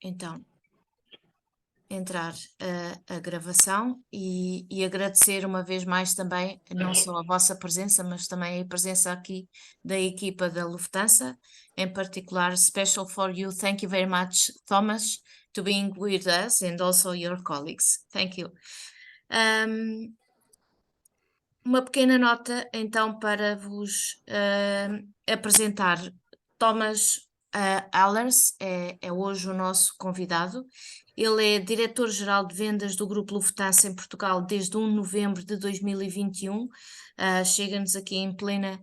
então entrar a gravação e agradecer uma vez mais também não só a vossa presença, mas também a presença aqui da equipa da Lufthansa, em particular, special for you. Thank you very much, Thomas, to being with us and also your colleagues. Thank you. Uma pequena nota então para vos apresentar. Thomas Ahlers é hoje o nosso convidado. Ele é diretor-geral de vendas do Grupo Lufthansa em Portugal desde 1 de novembro de 2021. Chega-nos aqui em plena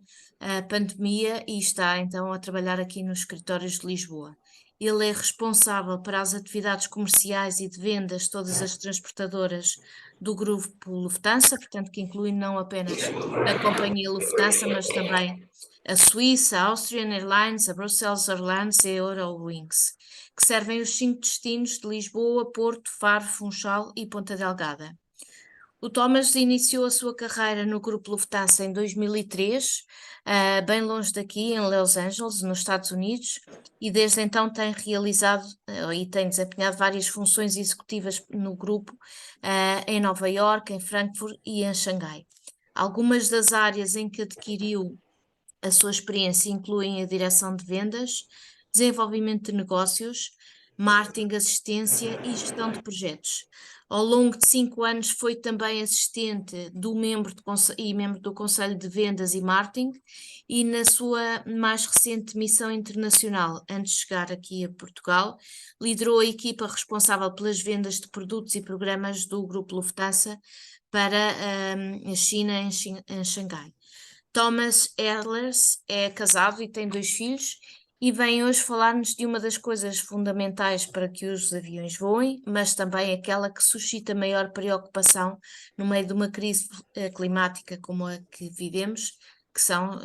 pandemia e está então a trabalhar aqui nos escritórios de Lisboa. Ele é responsável para as atividades comerciais e de vendas de todas as transportadoras do Grupo Lufthansa, portanto que inclui não apenas a companhia Lufthansa, mas também a Suíça, a Austrian Airlines, a Brussels Airlines e a Eurowings, que servem os 5 destinos de Lisboa, Porto, Faro, Funchal e Ponta Delgada. O Thomas iniciou a sua carreira no Grupo Lufthansa em 2003, bem longe daqui, em Los Angeles, nos Estados Unidos, e desde então tem realizado e tem desempenhado várias funções executivas no grupo, em Nova Iorque, em Frankfurt e em Xangai. Algumas das áreas em que adquiriu a sua experiência incluem a direção de vendas, desenvolvimento de negócios, marketing, assistência e gestão de projetos. Ao longo de 5 anos foi também assistente do membro do Conselho de Vendas e Marketing e na sua mais recente missão internacional, antes de chegar aqui a Portugal, liderou a equipa responsável pelas vendas de produtos e programas do Grupo Lufthansa para a China em Xangai. Thomas Ahlers é casado e tem 2 filhos e vem hoje falar-nos de uma das coisas fundamentais para que os aviões voem, mas também aquela que suscita maior preocupação no meio de uma crise climática como a que vivemos, que são,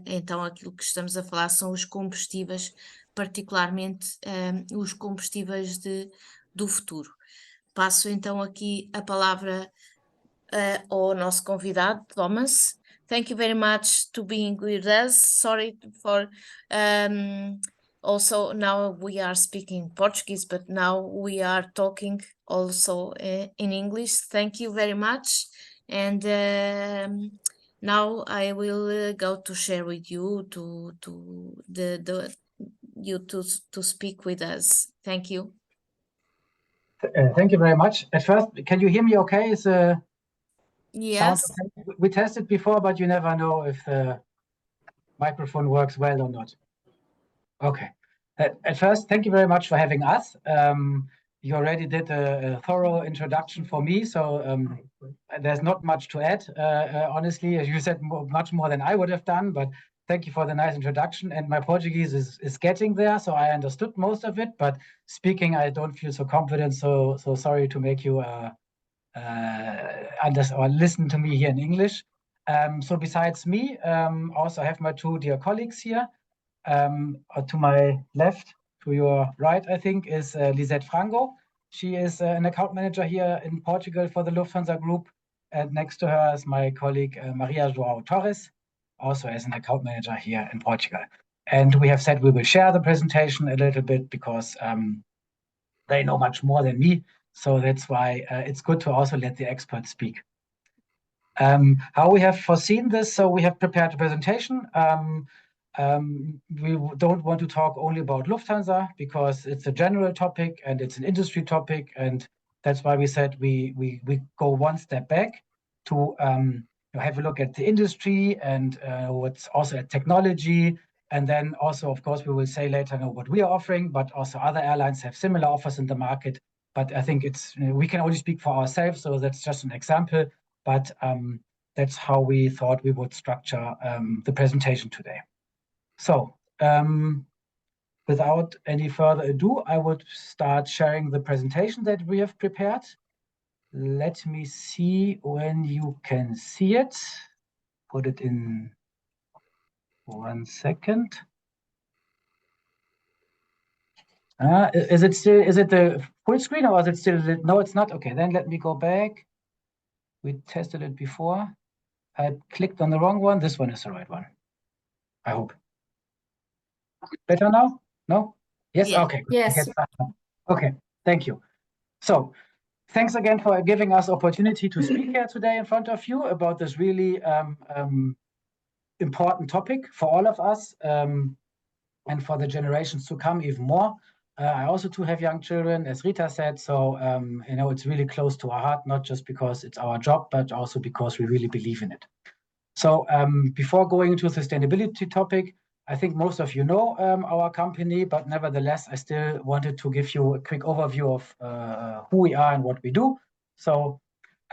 então, aquilo que estamos a falar são os combustíveis, particularmente os combustíveis do futuro. Passo então aqui a palavra ao nosso convidado, Thomas. Thank you very much to being with us. Sorry for also now we are speaking Portuguese, but now we are talking also in English. Thank you very much. And now I will go to share with you to speak with us. Thank you. Thank you very much. At first, can you hear me okay? Yes. Okay? We tested before, but you never know if the microphone works well or not. Okay. At first, thank you very much for having us. You already did a thorough introduction for me, so there's not much to add. Honestly, as you said, much more than I would have done, but thank you for the nice introduction. And my Portuguese is getting there, so I understood most of it, but speaking, I don't feel so confident, so sorry to make you or listen to me here in English. So besides me, also I have my 2 dear colleagues here. To my left, to your right, I think, is Lizette Franco. She is an account manager here in Portugal for the Lufthansa Group. And next to her is my colleague, Maria João Torres, also as an account manager here in Portugal. And we have said we will share the presentation a little bit because they know much more than me. So that's why it's good to also let the experts speak. How we have foreseen this, so we have prepared a presentation. We don't want to talk only about Lufthansa because it's a general topic and it's an industry topic. And that's why we said we go one step back to have a look at the industry and what's also at technology. And then also, of course, we will say later what we are offering, but also other airlines have similar offers in the market. But I think we can only speak for ourselves, so that's just an example. But that's how we thought we would structure the presentation today. So without any further ado, I would start sharing the presentation that we have prepared. Let me see when you can see it. Put it in 1 second. Is it the full screen or is it still? No, it's not. Okay, then let me go back. We tested it before. I clicked on the wrong one. This one is the right one. I hope. Better now? No? Yes. Yeah. Okay. Yes. Okay, thank you. So thanks again for giving us opportunity to speak here today in front of you about this really important topic for all of us and for the generations to come even more. I also too have young children, as Rita said, so it's really close to our heart, not just because it's our job, but also because we really believe in it. So before going into the sustainability topic, I think most of you know our company, but nevertheless, I still wanted to give you a quick overview of who we are and what we do. So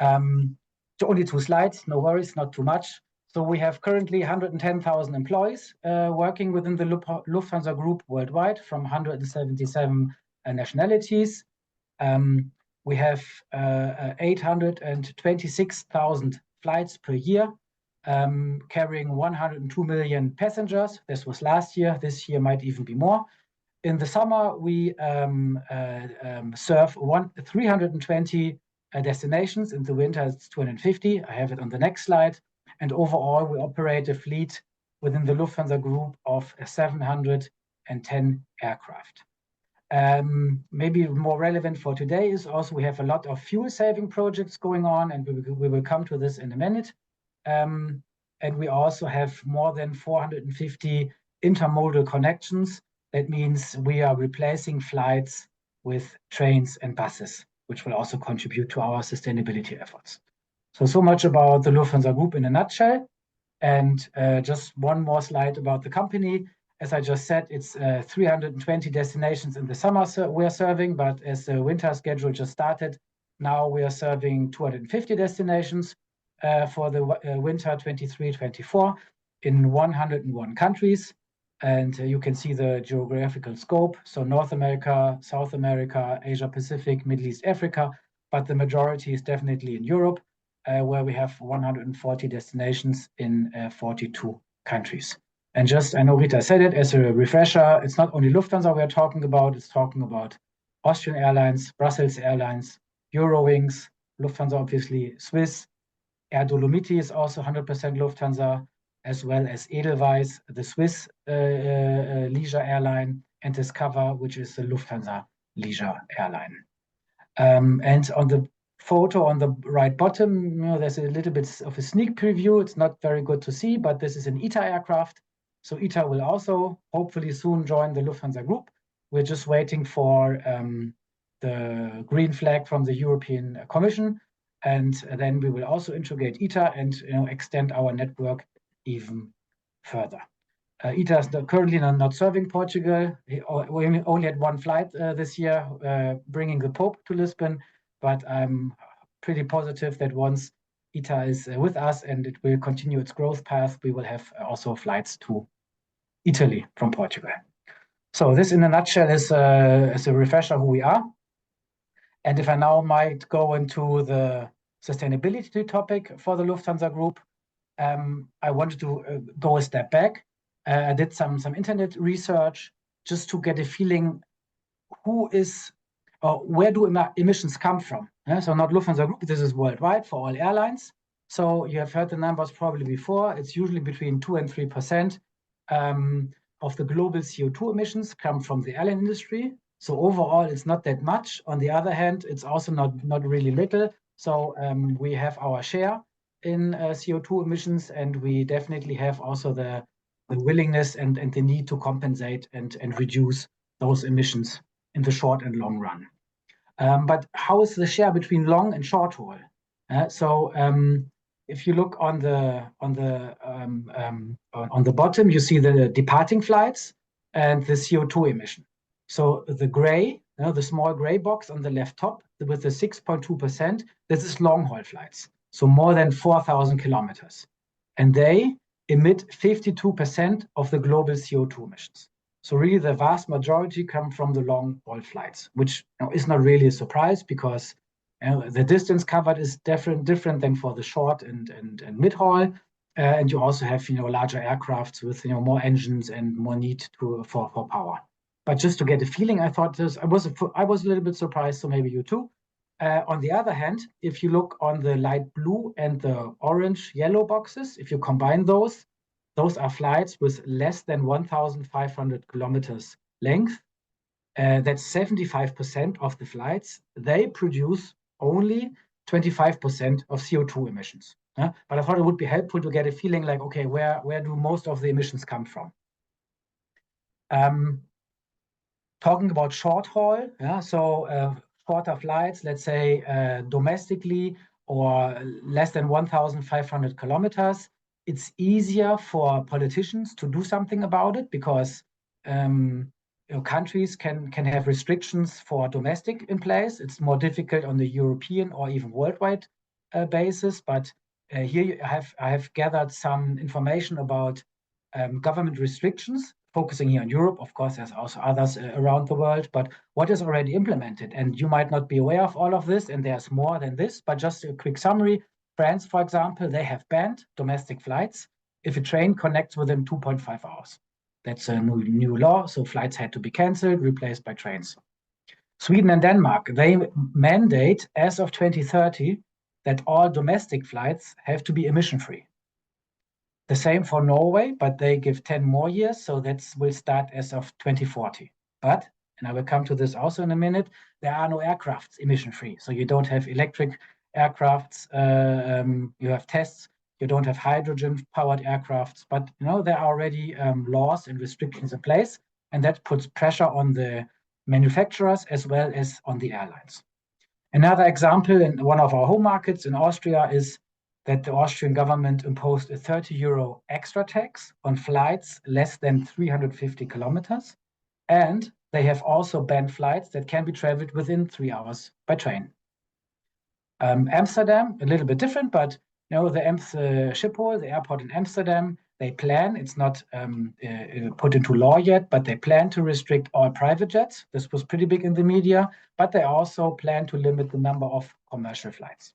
only 2 slides, no worries, not too much. So we have currently 110,000 employees working within the Lufthansa Group worldwide from 177 nationalities. We have 826,000 flights per year, carrying 102 million passengers. This was last year. This year might even be more. In the summer, we serve 320 destinations. In the winter, it's 250. I have it on the next slide. And overall, we operate a fleet within the Lufthansa Group of 710 aircraft. Maybe more relevant for today is also we have a lot of fuel-saving projects going on, and we will come to this in a minute. And we also have more than 450 intermodal connections. That means we are replacing flights with trains and buses, which will also contribute to our sustainability efforts. So much about the Lufthansa Group in a nutshell. And just one more slide about the company. As I just said, it's 320 destinations in the summer we are serving, but as the winter schedule just started, now we are serving 250 destinations for the winter 23-24 in 101 countries. And you can see the geographical scope. So North America, South America, Asia Pacific, Middle East, Africa, but the majority is definitely in Europe, where we have 140 destinations in 42 countries. And just, I know Rita said it, as a refresher, it's not only Lufthansa we are talking about, it's talking about Austrian Airlines, Brussels Airlines, Eurowings, Lufthansa obviously, Swiss, Air Dolomiti is also 100% Lufthansa, as well as Edelweiss, the Swiss leisure airline, and Discover, which is the Lufthansa leisure airline. And on the photo on the right bottom, there's a little bit of a sneak preview. It's not very good to see, but this is an ITA aircraft. So ITA will also hopefully soon join the Lufthansa Group. We're just waiting for the green flag from the European Commission. And then we will also integrate ITA and extend our network even further. ITA is currently not serving Portugal. We only had 1 flight this year, bringing the Pope to Lisbon. But I'm pretty positive that once ITA is with us and it will continue its growth path, we will have also flights to Italy from Portugal. So this in a nutshell is a refresher who we are. And if I now might go into the sustainability topic for the Lufthansa Group, I wanted to go a step back. I did some internet research just to get a feeling where do emissions come from? So not Lufthansa Group, this is worldwide for all airlines. So you have heard the numbers probably before. It's usually between 2 and 3% of the global CO2 emissions come from the airline industry. So overall, it's not that much. On the other hand, it's also not really little. So we have our share in CO2 emissions, and we definitely have also the willingness and the need to compensate and reduce those emissions in the short and long run. But how is the share between long and short haul? If you look on the bottom, you see the departing flights and the CO2 emission. So the gray, the small gray box on the left top with the 6.2%, this is long haul flights. So more than 4,000 kilometers. And they emit 52% of the global CO2 emissions. So really the vast majority come from the long haul flights, which is not really a surprise because the distance covered is different than for the short and mid haul. And you also have larger aircrafts with more engines and more need for power. But just to get a feeling, I thought I was a little bit surprised, so maybe you too. On the other hand, if you look on the light blue and the orange yellow boxes, if you combine those are flights with less than 1,500 kilometers length. that's 75% of the flights, they produce only 25% of CO2 emissions. But I thought it would be helpful to get a feeling like, okay, where do most of the emissions come from? Talking about short haul, so shorter flights, let's say domestically or less than 1,500 kilometers, it's easier for politicians to do something about it because countries can have restrictions for domestic in place. It's more difficult on the European or even worldwide basis. But here I have gathered some information about government restrictions, focusing here on Europe. Of course, there's also others around the world, but what is already implemented? And you might not be aware of all of this, and there's more than this, but just a quick summary. France, for example, they have banned domestic flights if a train connects within 2.5 hours. That's a new law, so flights had to be cancelled, replaced by trains. Sweden and Denmark, they mandate as of 2030 that all domestic flights have to be emission-free. The same for Norway, but they give 10 more years, so that will start as of 2040. But, and I will come to this also in a minute, there are no aircrafts emission-free. So you don't have electric aircrafts, you have tests, you don't have hydrogen-powered aircrafts, but there are already laws and restrictions in place, and that puts pressure on the manufacturers as well as on the airlines. Another example in one of our home markets in Austria is that the Austrian government imposed a 30 euro extra tax on flights less than 350 kilometers. And they have also banned flights that can be traveled within 3 hours by train. Amsterdam, a little bit different, but the Schiphol, the airport in Amsterdam, they plan, it's not put into law yet, but they plan to restrict all private jets. This was pretty big in the media, but they also plan to limit the number of commercial flights.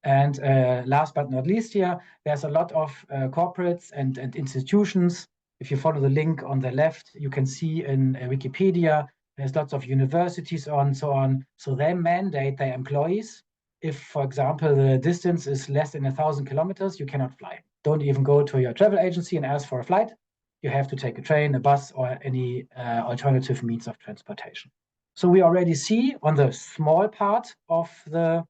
And last but not least here, there's a lot of corporates and institutions. If you follow the link on the left, you can see in Wikipedia, there's lots of universities and so on. So they mandate their employees. If, for example, the distance is less than 1,000 kilometers, you cannot fly. Don't even go to your travel agency and ask for a flight. You have to take a train, a bus, or any alternative means of transportation. So we already see on the small part of the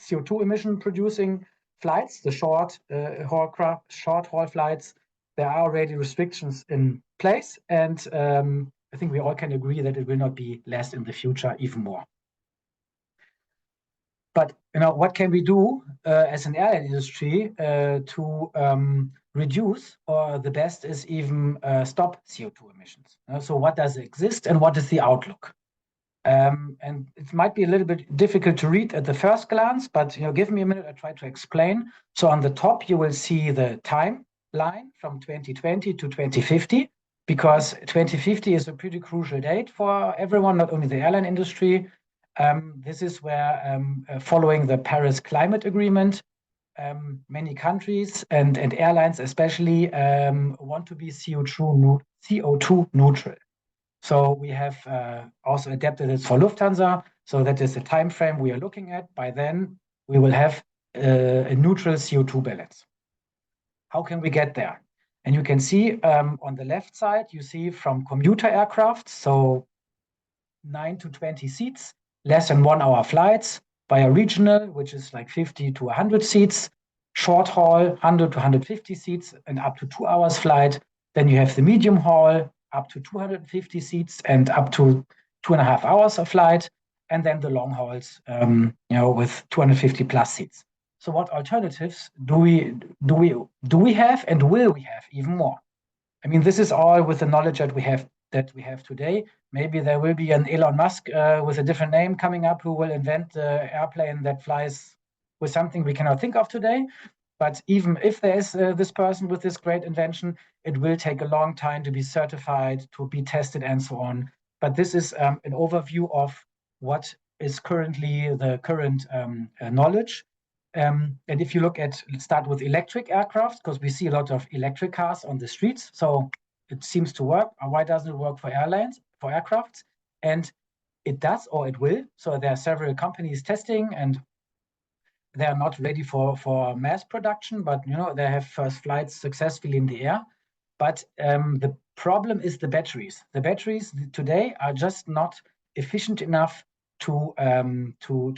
CO2 emission producing flights, the short haul flights, there are already restrictions in place. And I think we all can agree that it will not be less in the future, even more. But what can we do as an airline industry to reduce, or the best is even stop CO2 emissions? So what does exist and what is the outlook? And it might be a little bit difficult to read at the first glance, but give me a minute, I try to explain. So on the top, you will see the timeline from 2020 to 2050, because 2050 is a pretty crucial date for everyone, not only the airline industry. This is where, following the Paris Climate Agreement, many countries and airlines especially want to be CO2 neutral. So we have also adapted it for Lufthansa. So that is the time frame we are looking at. By then, we will have a neutral CO2 balance. How can we get there? And you can see on the left side, you see from commuter aircraft, so 9 to 20 seats, less than 1 hour flights, via regional, which is like 50 to 100 seats, short haul, 100 to 150 seats, and up to 2 hours flight. Then you have the medium haul, up to 250 seats and up to 2.5 hours of flight, and then the long hauls, with 250 plus seats. So what alternatives do we have, and will we have even more? I mean, this is all with the knowledge that we have today. Maybe there will be an Elon Musk with a different name coming up who will invent the airplane that flies with something we cannot think of today. But even if there is this person with this great invention, it will take a long time to be certified, to be tested, and so on. But this is an overview of what is currently the current knowledge. And if you start with electric aircraft, because we see a lot of electric cars on the streets, so it seems to work. Why doesn't it work for aircraft? And it does, or it will. So there are several companies testing, and they are not ready for mass production, but they have first flights successfully in the air. But the problem is the batteries. The batteries today are just not efficient enough to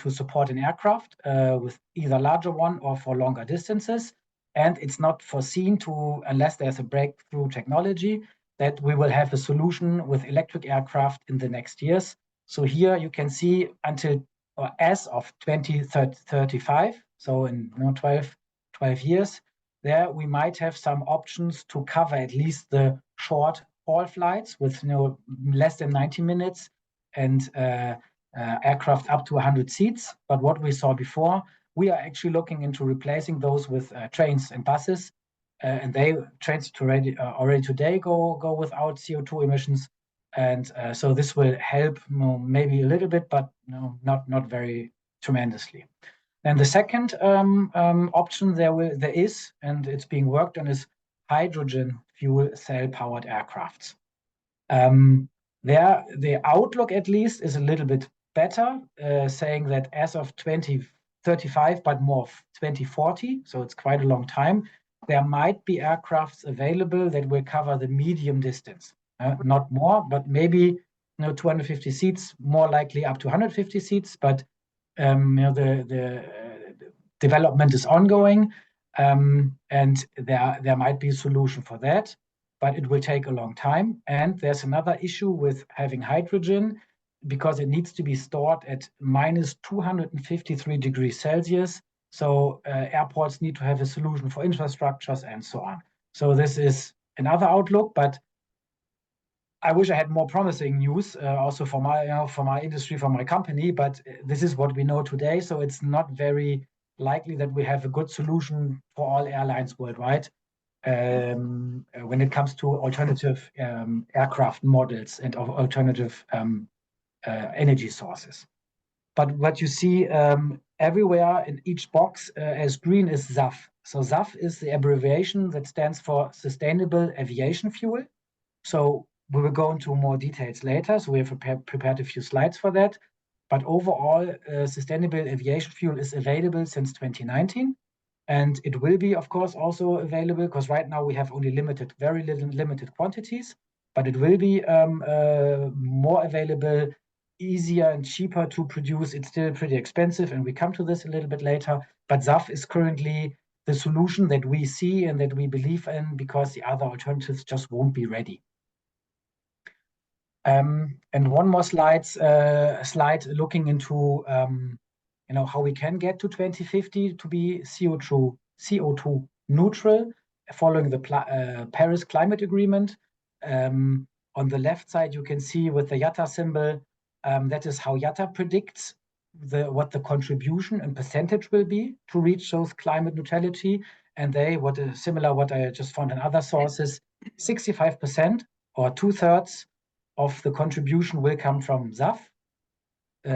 support an aircraft with either larger one or for longer distances. And it's not foreseen to, unless there's a breakthrough technology, that we will have a solution with electric aircraft in the next years. So here you can see until or as of 2035, so in 12 years, there we might have some options to cover at least the short haul flights with less than 90 minutes and aircraft up to 100 seats. But what we saw before, we are actually looking into replacing those with trains and buses. And trains already today go without CO2 emissions. And so this will help maybe a little bit, but not very tremendously. And the second option there is, and it's being worked on, is hydrogen fuel cell powered aircrafts. The outlook at least is a little bit better, saying that as of 2035, but more 2040, so it's quite a long time, there might be aircrafts available that will cover the medium distance. Not more, but maybe 250 seats, more likely up to 150 seats. But the development is ongoing, and there might be a solution for that, but it will take a long time. And there's another issue with having hydrogen, because it needs to be stored at minus 253 degrees Celsius. So airports need to have a solution for infrastructures and so on. So this is another outlook, but I wish I had more promising news also for my industry, for my company, but this is what we know today. So it's not very likely that we have a good solution for all airlines worldwide when it comes to alternative aircraft models and alternative energy sources. But what you see everywhere in each box as green is SAF. So SAF is the abbreviation that stands for Sustainable Aviation Fuel. So we will go into more details later. So we have prepared a few slides for that. But overall, sustainable aviation fuel is available since 2019. And it will be, of course, also available, because right now we have only very limited quantities. But it will be more available, easier and cheaper to produce. It's still pretty expensive, and we come to this a little bit later. But SAF is currently the solution that we see and that we believe in, because the other alternatives just won't be ready. And one more slide looking into how we can get to 2050 to be CO2 neutral, following the Paris Climate Agreement. On the left side, you can see with the IATA symbol, that is how IATA predicts what the contribution and percentage will be to reach those climate neutrality. And what I just found in other sources, 65% or 2/3 of the contribution will come from SAF,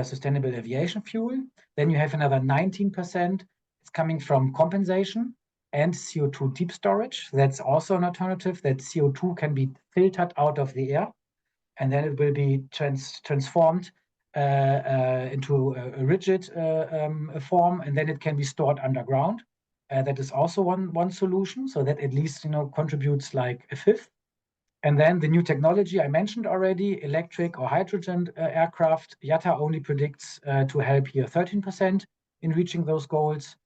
sustainable aviation fuel. Then you have another 19%. It's coming from compensation and CO2 deep storage. That's also an alternative, that CO2 can be filtered out of the air, and then it will be transformed into a rigid form, and then it can be stored underground. That is also one solution, so that at least contributes like a fifth. And then the new technology I mentioned already, electric or hydrogen aircraft, IATA only predicts to help here 13% in reaching those goals.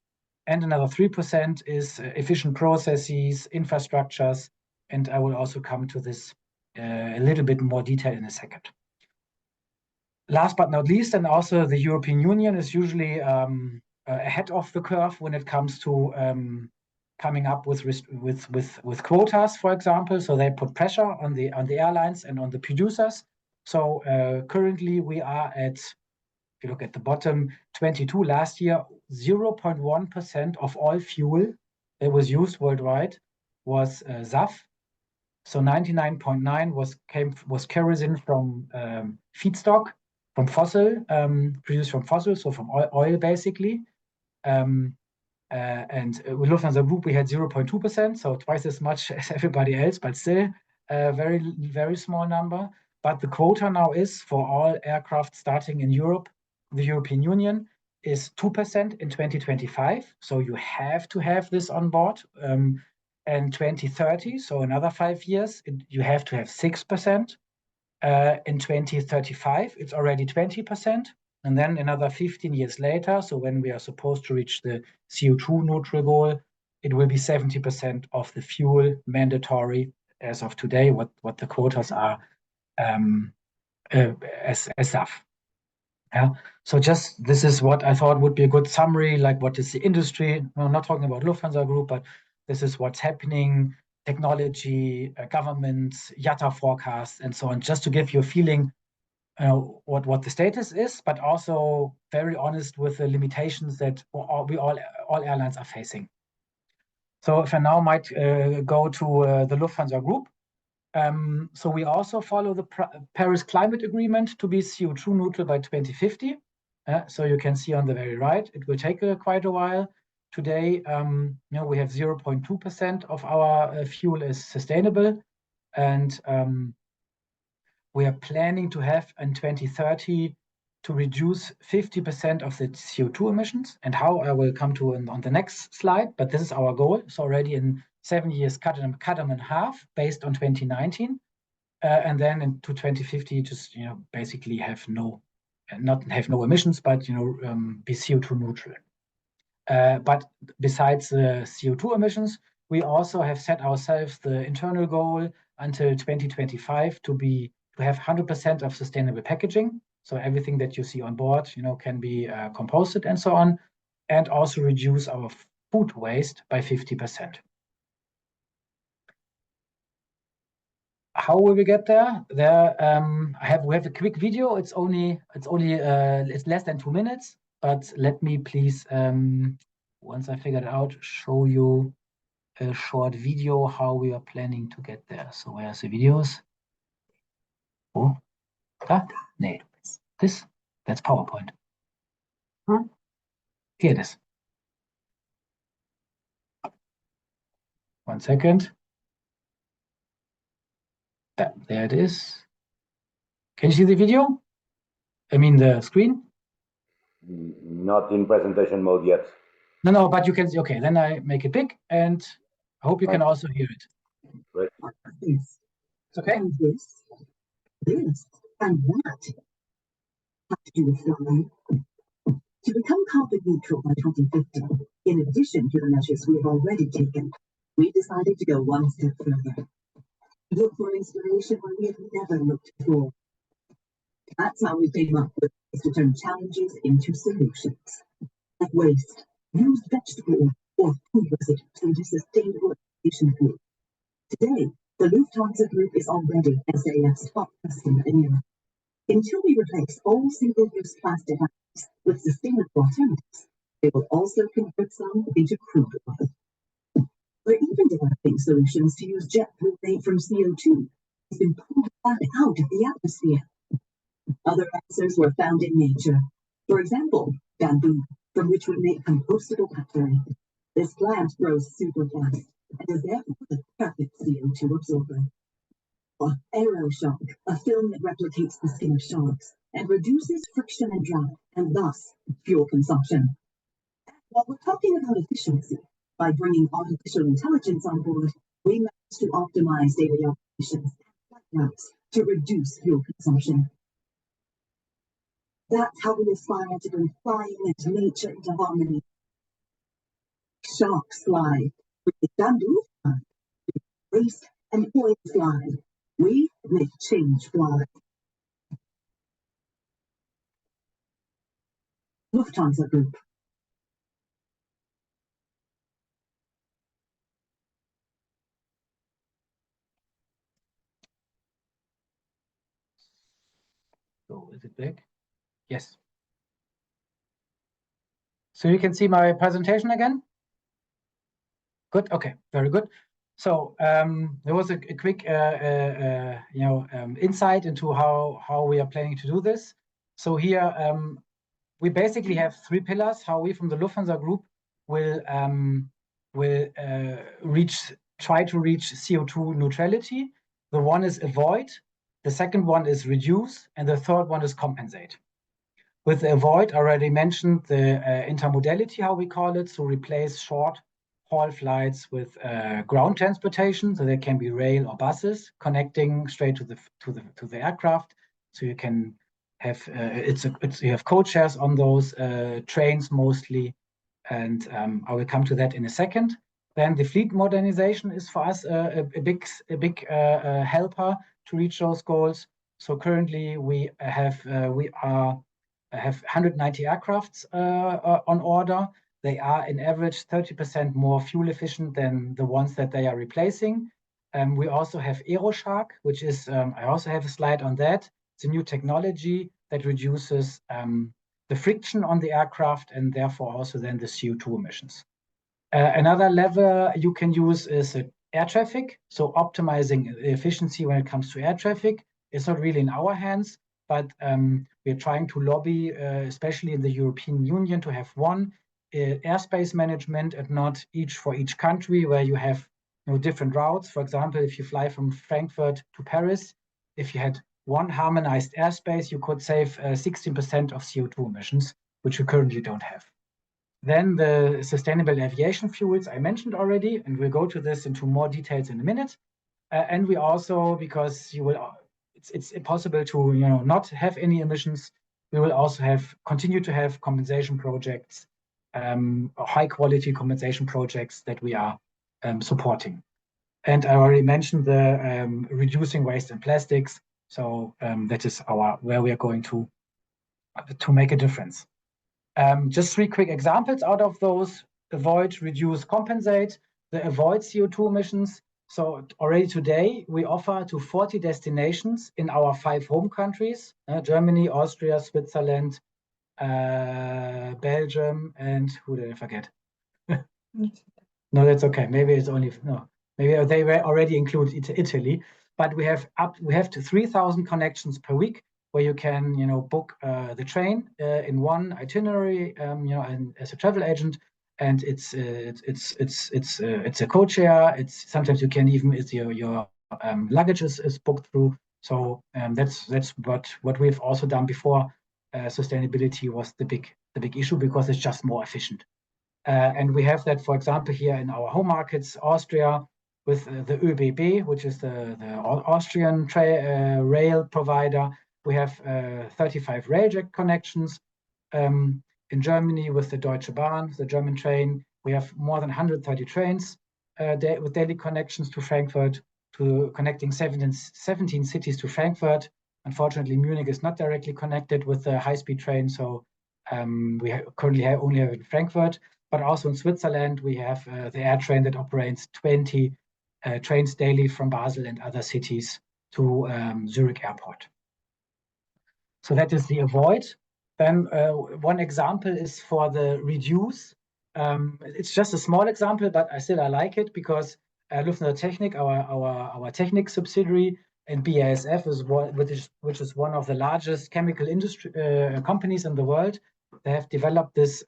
And another 3% is efficient processes, infrastructures, and I will also come to this a little bit more detail in a second. Last but not least, and also the European Union is usually ahead of the curve when it comes to coming up with quotas, for example. So they put pressure on the airlines and on the producers. So currently we are at, if you look at the bottom, 22 last year, 0.1% of all fuel that was used worldwide was SAF. So 99.9 was kerosene from feedstock, from fossil, produced from fossil, so from oil basically. And with Lufthansa Group, we had 0.2%, so twice as much as everybody else, but still a very, very small number. But the quota now is for all aircraft starting in Europe, the European Union, is 2% in 2025. So you have to have this on board. And 2030, so another 5 years, you have to have 6%. In 2035, it's already 20%. And then another 15 years later, so when we are supposed to reach the CO2 neutral goal, it will be 70% of the fuel mandatory as of today, what the quotas are as SAF. Yeah. So just this is what I thought would be a good summary, like what is the industry? I'm not talking about Lufthansa Group, but this is what's happening, technology, governments, IATA forecasts, and so on, just to give you a feeling what the status is, but also very honest with the limitations that all airlines are facing. So if I now might go to the Lufthansa Group. So we also follow the Paris Climate Agreement to be CO2 neutral by 2050. So you can see on the very right, it will take quite a while. Today, we have 0.2% of our fuel is sustainable, and we are planning to have in 2030 to reduce 50% of the CO2 emissions. And how I will come to on the next slide, but this is our goal. So already in 7 years, cut them in half based on 2019, and then into 2050, just basically have not have no emissions, but be CO2 neutral. But besides the CO2 emissions, we also have set ourselves the internal goal until 2025 to have 100% of sustainable packaging. So everything that you see on board, can be composted and so on, and also reduce our food waste by 50%. How will we get there? We have a quick video. It's less than 2 minutes, but let me please, once I figure it out, show you a short video how we are planning to get there. So where's the videos? Oh, that? No, that's PowerPoint. Huh? Here it is. 1 second. There it is. Can you see the video? I mean the screen? Not in presentation mode yet. No, but you can see. Okay, then I make it big, and I hope you can also hear it. Great. Yes. It's okay? And this, and that have to do with flying. To become carbon neutral by 2050, in addition to the measures we have already taken, we decided to go one step further. Look for inspiration where we have never looked before. That's how we came up with ways to turn challenges into solutions. Like waste, used vegetable or food residues into sustainable aviation fuel. Today, the Lufthansa Group is already SAF's top customer in Europe. Until we replace all single-use plastic items with sustainable alternatives, they will also convert some into crude oil. We're even developing solutions to use jet fuel made from CO2. It's been pulled back out of the atmosphere. Other answers were found in nature. For example, bamboo, from which we make compostable pottery. This plant grows super fast and is therefore the perfect CO2 absorber. Or aeroshock, a film that replicates the skin of sharks and reduces friction and drag, and thus fuel consumption. While we're talking about efficiency, by bringing artificial intelligence on board, we managed to optimize daily operations and flight routes to reduce fuel consumption. That's how we aspire to bring flying and nature into harmony. Sharks fly, with bamboo fly, waste and oil fly. We make change fly. Lufthansa Group. So is it big? Yes. So you can see my presentation again? Good. Okay. Very good. So there was a quick, insight into how we are planning to do this. So here we basically have 3 pillars how we from the Lufthansa Group will try to reach CO2 neutrality. The one is avoid, the second one is reduce, and the third one is compensate. With the avoid, I already mentioned the intermodality, how we call it, so replace short haul flights with ground transportation, so there can be rail or buses connecting straight to the aircraft. So you can have you have code shares on those trains mostly, and I will come to that in a second. Then the fleet modernization is for us a big helper to reach those goals. So currently we have 190 aircrafts on order. They are in average 30% more fuel efficient than the ones that they are replacing. We also have AeroShark, which is, I also have a slide on that. It's a new technology that reduces the friction on the aircraft and therefore also then the CO2 emissions. Another lever you can use is air traffic. So optimizing efficiency when it comes to air traffic. It's not really in our hands, but we're trying to lobby, especially in the European Union, to have one airspace management and not each for each country, where you have different routes. For example, if you fly from Frankfurt to Paris, if you had one harmonized airspace, you could save 16% of CO2 emissions, which you currently don't have. Then the sustainable aviation fuels I mentioned already, and we'll go to this into more details in a minute. And we also, because it's impossible to not have any emissions, we will also continue to have compensation projects, high quality compensation projects that we are supporting. And I already mentioned the reducing waste and plastics. So that is where we are going to make a difference. Just 3 quick examples out of those: avoid, reduce, compensate. The avoid CO2 emissions. So already today we offer to 40 destinations in our 5 home countries: Germany, Austria, Switzerland, Belgium, and who did I forget? No, that's okay. Maybe it's only maybe they were already included Italy. But we have to 3,000 connections per week, where you can book the train in one itinerary, and as a travel agent, and it's a code share. It's sometimes you can even your luggage is booked through. So that's what we've also done before. Sustainability was the big issue, because it's just more efficient. And we have that, for example, here in our home markets, Austria, with the ÖBB, which is the Austrian rail provider. We have 35 railjet connections. In Germany, with the Deutsche Bahn, the German train, we have more than 130 trains with daily connections to Frankfurt, connecting 17 cities to Frankfurt. Unfortunately, Munich is not directly connected with the high-speed train, so we currently only have it in Frankfurt. But also in Switzerland, we have the air train that operates 20 trains daily from Basel and other cities to Zurich Airport. So that is the avoid. Then one example is for the reduce. It's just a small example, but I like it, because Lufthansa Technik, our Technik subsidiary, and BASF which is one of the largest chemical industry companies in the world. They have developed this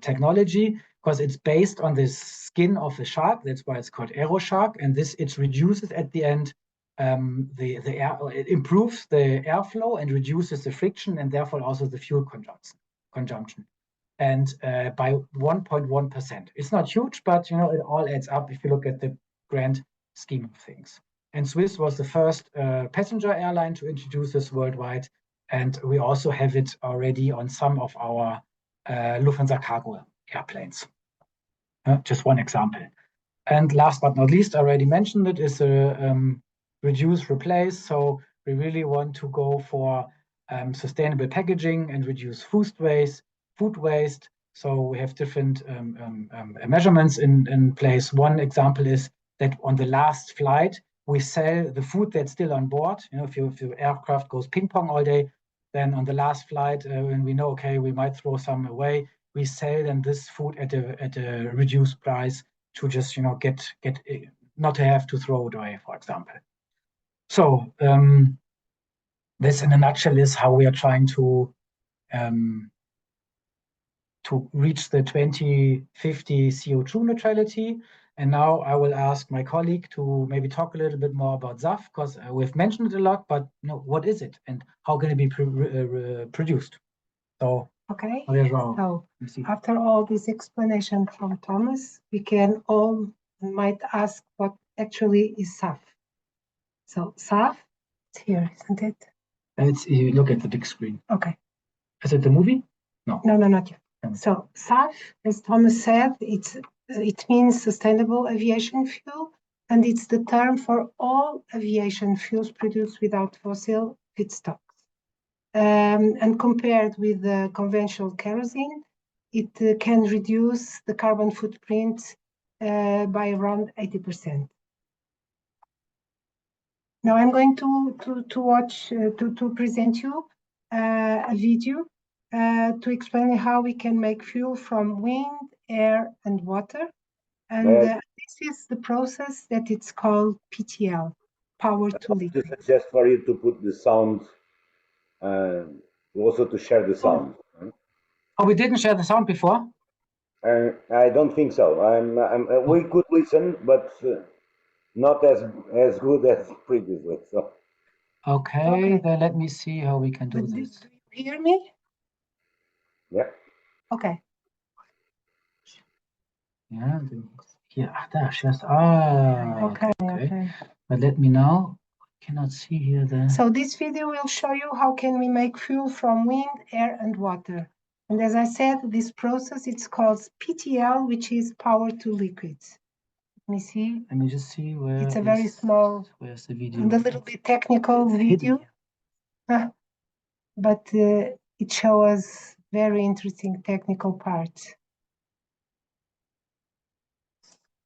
technology because it's based on the skin of the shark. That's why it's called AeroShark, and it reduces at the end it improves the airflow and reduces the friction, and therefore also the fuel consumption. And by 1.1%. It's not huge, but it all adds up if you look at the grand scheme of things. And Swiss was the first passenger airline to introduce this worldwide, and we also have it already on some of our Lufthansa cargo airplanes. Just one example. And last but not least, I already mentioned it, is reduce, replace. So we really want to go for sustainable packaging and reduce food waste. So we have different measurements in place. One example is that on the last flight, we sell the food that's still on board. If your aircraft goes ping pong all day, then on the last flight, when we know, okay, we might throw some away, we sell then this food at a reduced price to just get not to have to throw it away, for example. So this, in a nutshell, is how we are trying to reach the 2050 CO2 neutrality. And now I will ask my colleague to maybe talk a little bit more about SAF, because we've mentioned it a lot, but what is it and how can it be produced? So Okay. Oh, yeah, wow. So You see. after all this explanation from Thomas, we can all might ask what actually is SAF. So SAF, it's here, isn't it? You look at the big screen. Okay. Is it the movie? No. No, not yet. No. So SAF, as Thomas said, it means sustainable aviation fuel, and it's the term for all aviation fuels produced without fossil feedstocks. And compared with the conventional kerosene, it can reduce the carbon footprint by around 80%. Now I'm going to present you a video to explain how we can make fuel from wind, air, and water. And this is the process that it's called PTL, power to liquid. I suggest for you to put the sound, also to share the sound. Oh, we didn't share the sound before? I don't think so. We could listen, but not as good as previously. So. Okay, then let me see how we can do this. Do you hear me? Yeah. Okay. Yeah, there, just okay. But let me now. I cannot see here the. So this video will show you how can we make fuel from wind, air, and water. And as I said, this process it's called PTL, which is power to liquids. Let me see. Let me just see where. It's a very small. Where's the video? And a little bit technical video, but it shows very interesting technical parts.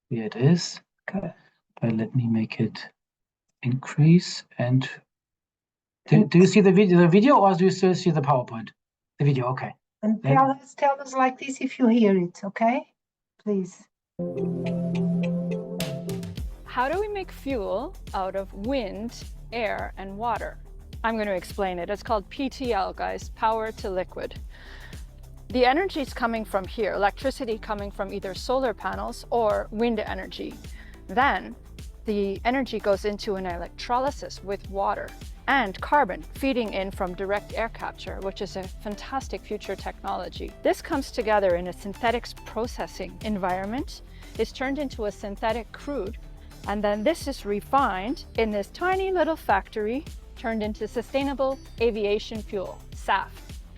Here it is. Okay. But let me make it increase and. Do you see the video, or do you still see the PowerPoint? The video, okay. And tell us like this if you hear it, okay? Please. How do we make fuel out of wind, air, and water? I'm going to explain it. It's called PTL, guys, power to liquid. The energy is coming from here, electricity coming from either solar panels or wind energy. Then the energy goes into an electrolysis with water and carbon feeding in from direct air capture, which is a fantastic future technology. This comes together in a synthetics processing environment, is turned into a synthetic crude, and then this is refined in this tiny little factory, turned into sustainable aviation fuel, SAF.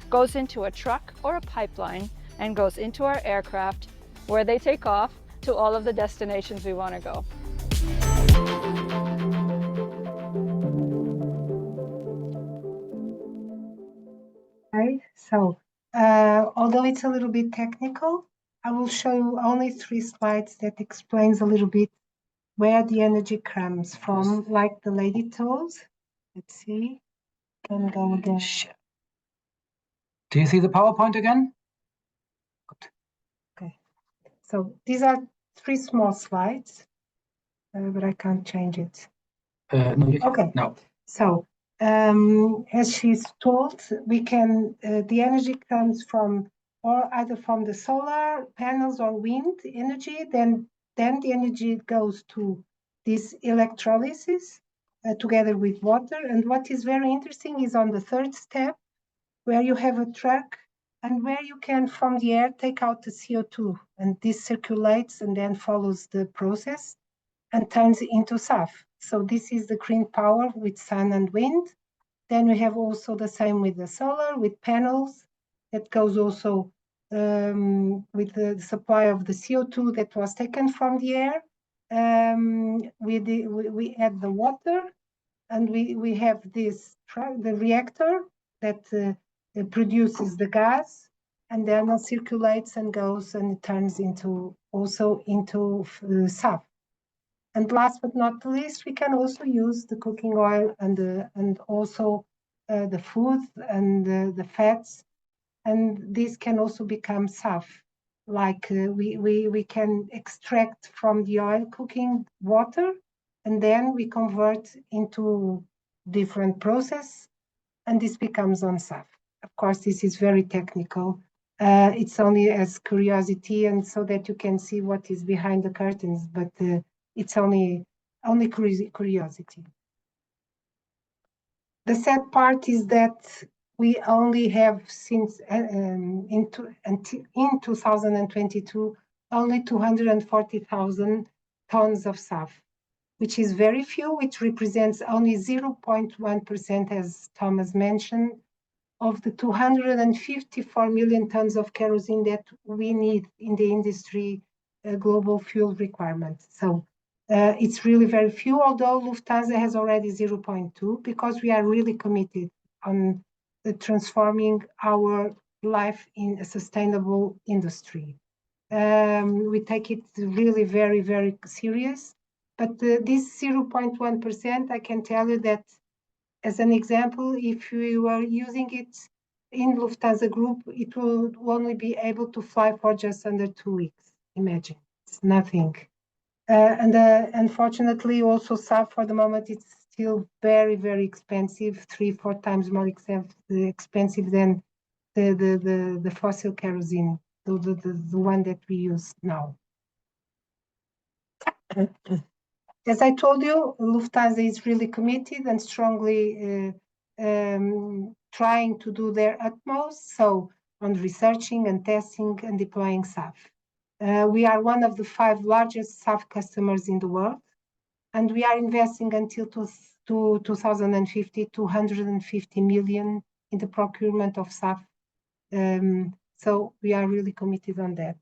Goes into a truck or a pipeline and goes into our aircraft where they take off to all of the destinations we want to go. Okay, so although it's a little bit technical, I will show you only 3 slides that explains a little bit where the energy comes from, like the lady told. Let's see, can go again. Do you see the PowerPoint again? Good. Okay, so these are 3 small slides, but I can't change it. No, you can. Okay. No. So as she's told, we can the energy comes from or either from the solar panels or wind energy. Then the energy goes to this electrolysis together with water. And what is very interesting is on the 3rd step, where you have a truck and where you can from the air take out the CO2, and this circulates and then follows the process and turns into SAF. So this is the green power with sun and wind. Then we have also the same with the solar, with panels. That goes also with the supply of the CO2 that was taken from the air. We add the water, and we have this the reactor that produces the gas, and then it circulates and goes and it turns into SAF. And last but not least, we can also use the cooking oil and also the food and the fats, and this can also become SAF. Like we can extract from the oil cooking water, and then we convert into different process, and this becomes on SAF. Of course, this is very technical. It's only as curiosity, and so that you can see what is behind the curtains, but it's only curiosity. The sad part is that we only have since in 2022 only 240,000 tons of SAF, which is very few, which represents only 0.1%, as Thomas mentioned, of the 254 million tons of kerosene that we need in the industry global fuel requirements. So it's really very few, although Lufthansa has already 0.2, because we are really committed on transforming our life in a sustainable industry. We take it really very, very serious. But this 0.1%, I can tell you that, as an example, if we were using it in Lufthansa Group, it will only be able to fly for just under 2 weeks. Imagine, it's nothing. And unfortunately, also SAF for the moment, it's still very, very expensive, 3-4 times more expensive than the fossil kerosene, the one that we use now. As I told you, Lufthansa is really committed and strongly trying to do their utmost, so on researching and testing and deploying SAF. We are one of the 5 largest SAF customers in the world, and we are investing until 2050, 250 million in the procurement of SAF. So we are really committed on that.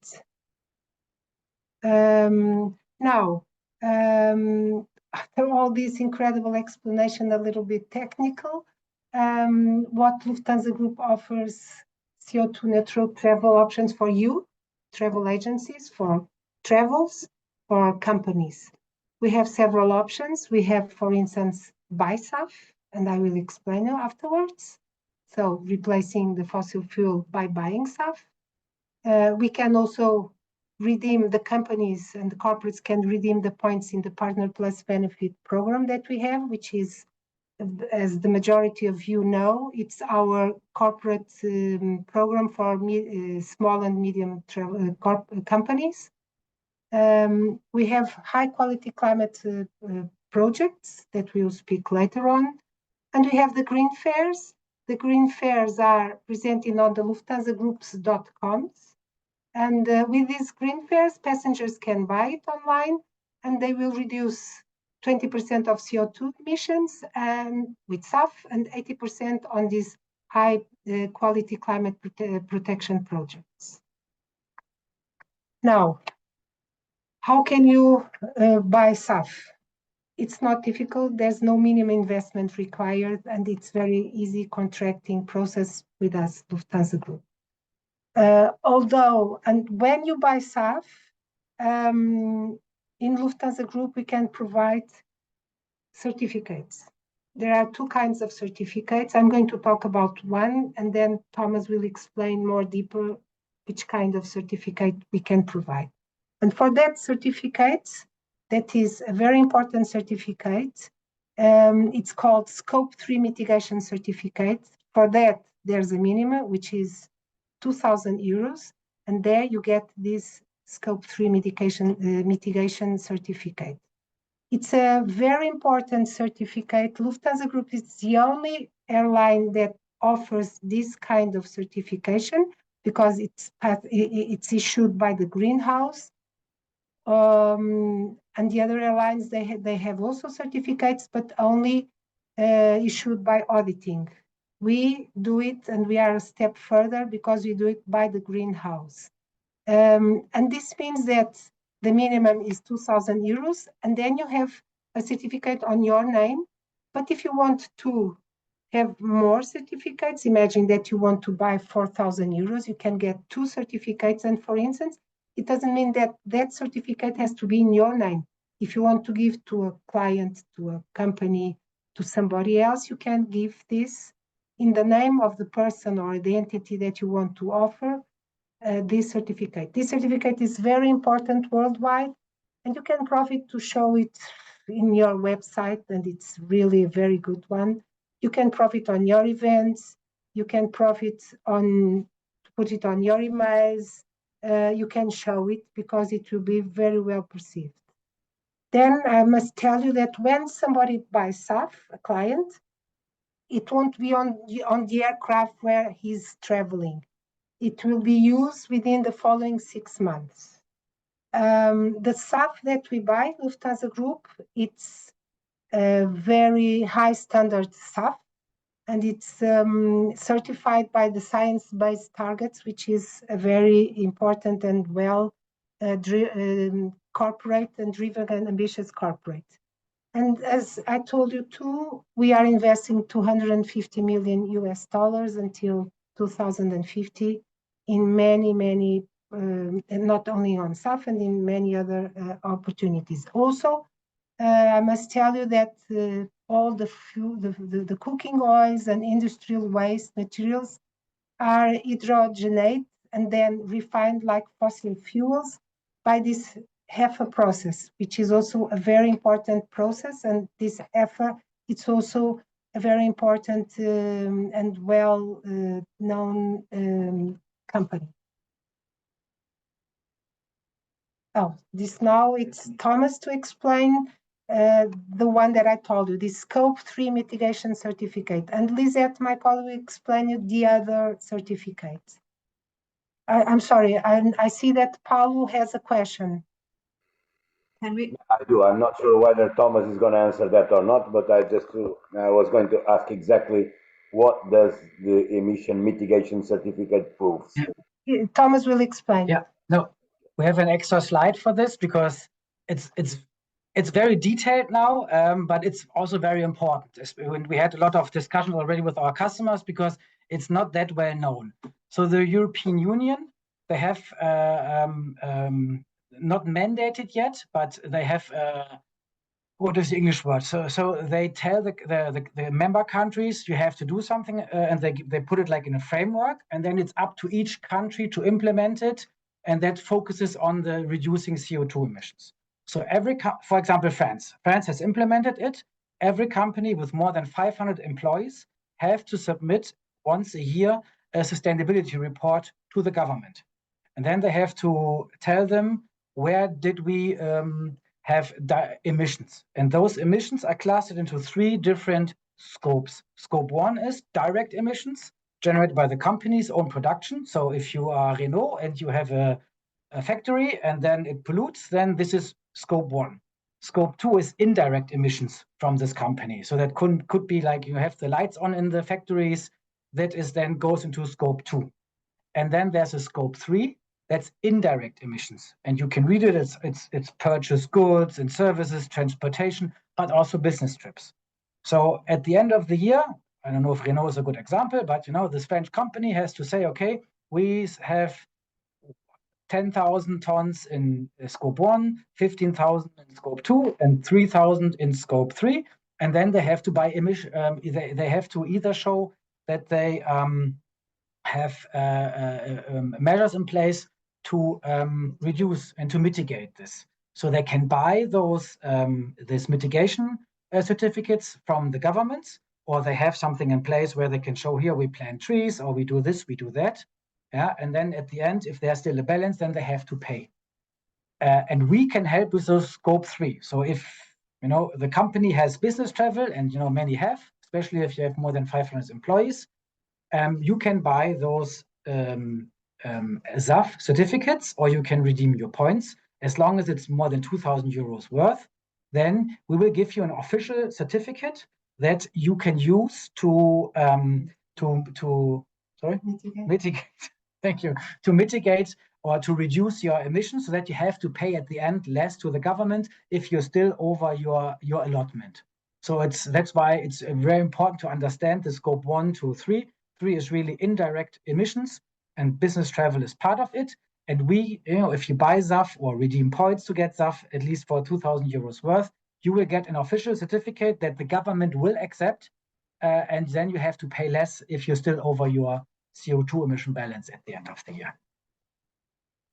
Now, after all this incredible explanation, a little bit technical, what Lufthansa Group offers CO2 neutral travel options for you, travel agencies, for travels, for companies. We have several options. We have, for instance, buy SAF, and I will explain you afterwards. So replacing the fossil fuel by buying SAF. We can also redeem, the companies and the corporates can redeem the points in the Partner Plus benefit program that we have, which is, as the majority of you know, it's our corporate program for small and medium companies. We have high quality climate projects that we'll speak later on. And we have the green fares. The green fares are presented on the lufthansagroups.com. And with these green fares, passengers can buy it online, and they will reduce 20% of CO2 emissions and with SAF, and 80% on these high quality climate protection projects. Now, how can you buy SAF? It's not difficult. There's no minimum investment required, and it's very easy contracting process with us, Lufthansa Group. Although, and when you buy SAF, in Lufthansa Group, we can provide certificates. There are 2 kinds of certificates. I'm going to talk about one, and then Thomas will explain more deeper which kind of certificate we can provide. And for that certificate, that is a very important certificate. It's called Scope 3 Mitigation Certificate. For that, there's a minimum, which is 2,000 euros, and there you get this Scope 3 mitigation certificate. It's a very important certificate. Lufthansa Group is the only airline that offers this kind of certification because it's issued by the greenhouse. And the other airlines, they have also certificates, but only issued by auditing. We do it, and we are a step further because we do it by the greenhouse. And this means that the minimum is 2,000 euros, and then you have a certificate on your name. But if you want to have more certificates, imagine that you want to buy 4,000 euros, you can get 2 certificates. And for instance, it doesn't mean that that certificate has to be in your name. If you want to give to a client, to a company, to somebody else, you can give this in the name of the person or the entity that you want to offer this certificate. This certificate is very important worldwide, and you can profit to show it in your website, and it's really a very good one. You can profit on your events, you can profit on, put it on your emails, you can show it because it will be very well perceived. Then I must tell you that when somebody buys SAF, a client, it won't be on the aircraft where he's traveling. It will be used within the following 6 months. The SAF that we buy, Lufthansa Group, it's a very high standard SAF, and it's certified by the science-based targets, which is a very important and well corporate and driven and ambitious corporate. And as I told you too, we are investing $250 million until 2050 in many, not only on SAF and in many other opportunities. Also, I must tell you that all the fuel, the cooking oils and industrial waste materials are hydrogenated and then refined like fossil fuels by this HEFA process, which is also a very important process. And this HEFA, it's also a very important and well known company. Oh, this now it's Thomas to explain the one that I told you, the Scope 3 mitigation certificate. And Lizette, my colleague, will explain you the other certificate. I'm sorry, I see that Paulo has a question. Can we? I do. I'm not sure whether Thomas is going to answer that or not, but I was going to ask exactly what does the emission mitigation certificate prove? Yeah. Thomas will explain. Yeah, no, we have an extra slide for this because it's very detailed now, but it's also very important. We had a lot of discussion already with our customers because it's not that well known. So the European Union, they have not mandated yet, but they have, what is the English word? So they tell the member countries, you have to do something, and they put it like in a framework, and then it's up to each country to implement it, and that focuses on the reducing CO2 emissions. So for example, France has implemented it. Every company with more than 500 employees have to submit once a year a sustainability report to the government. And then they have to tell them, where did we have emissions? And those emissions are clustered into 3 different scopes. Scope 1 is direct emissions generated by the company's own production. So if you are Renault and you have a factory and then it pollutes, then this is Scope 1. Scope 2 is indirect emissions from this company. So that could be like you have the lights on in the factories, that is then goes into Scope 2. And then there's a Scope 3, that's indirect emissions. And you can read it, it's purchased goods and services, transportation, but also business trips. So at the end of the year, I don't know if Renault is a good example, but this French company has to say, okay, we have 10,000 tons in Scope 1, 15,000 in Scope 2, and 3,000 in Scope 3. And then they have to buy emission. They have to either show that they have measures in place to reduce and to mitigate this. So they can buy those this mitigation certificates from the governments, or they have something in place where they can show, here we plant trees, or we do this, we do that. Yeah, and then at the end, if there's still a balance, then they have to pay. And we can help with those Scope 3. So if the company has business travel, and many have, especially if you have more than 500 employees, you can buy those SAF certificates, or you can redeem your points. As long as it's more than 2,000 euros worth, then we will give you an official certificate that you can use to mitigate. Thank you. To mitigate or to reduce your emissions, so that you have to pay at the end less to the government if you're still over your allotment. So that's why it's very important to understand the Scope 1, 2, 3. 3 is really indirect emissions, and business travel is part of it. And we, if you buy SAF or redeem points to get SAF, at least for 2,000 euros worth, you will get an official certificate that the government will accept. And then you have to pay less if you're still over your CO2 emission balance at the end of the year.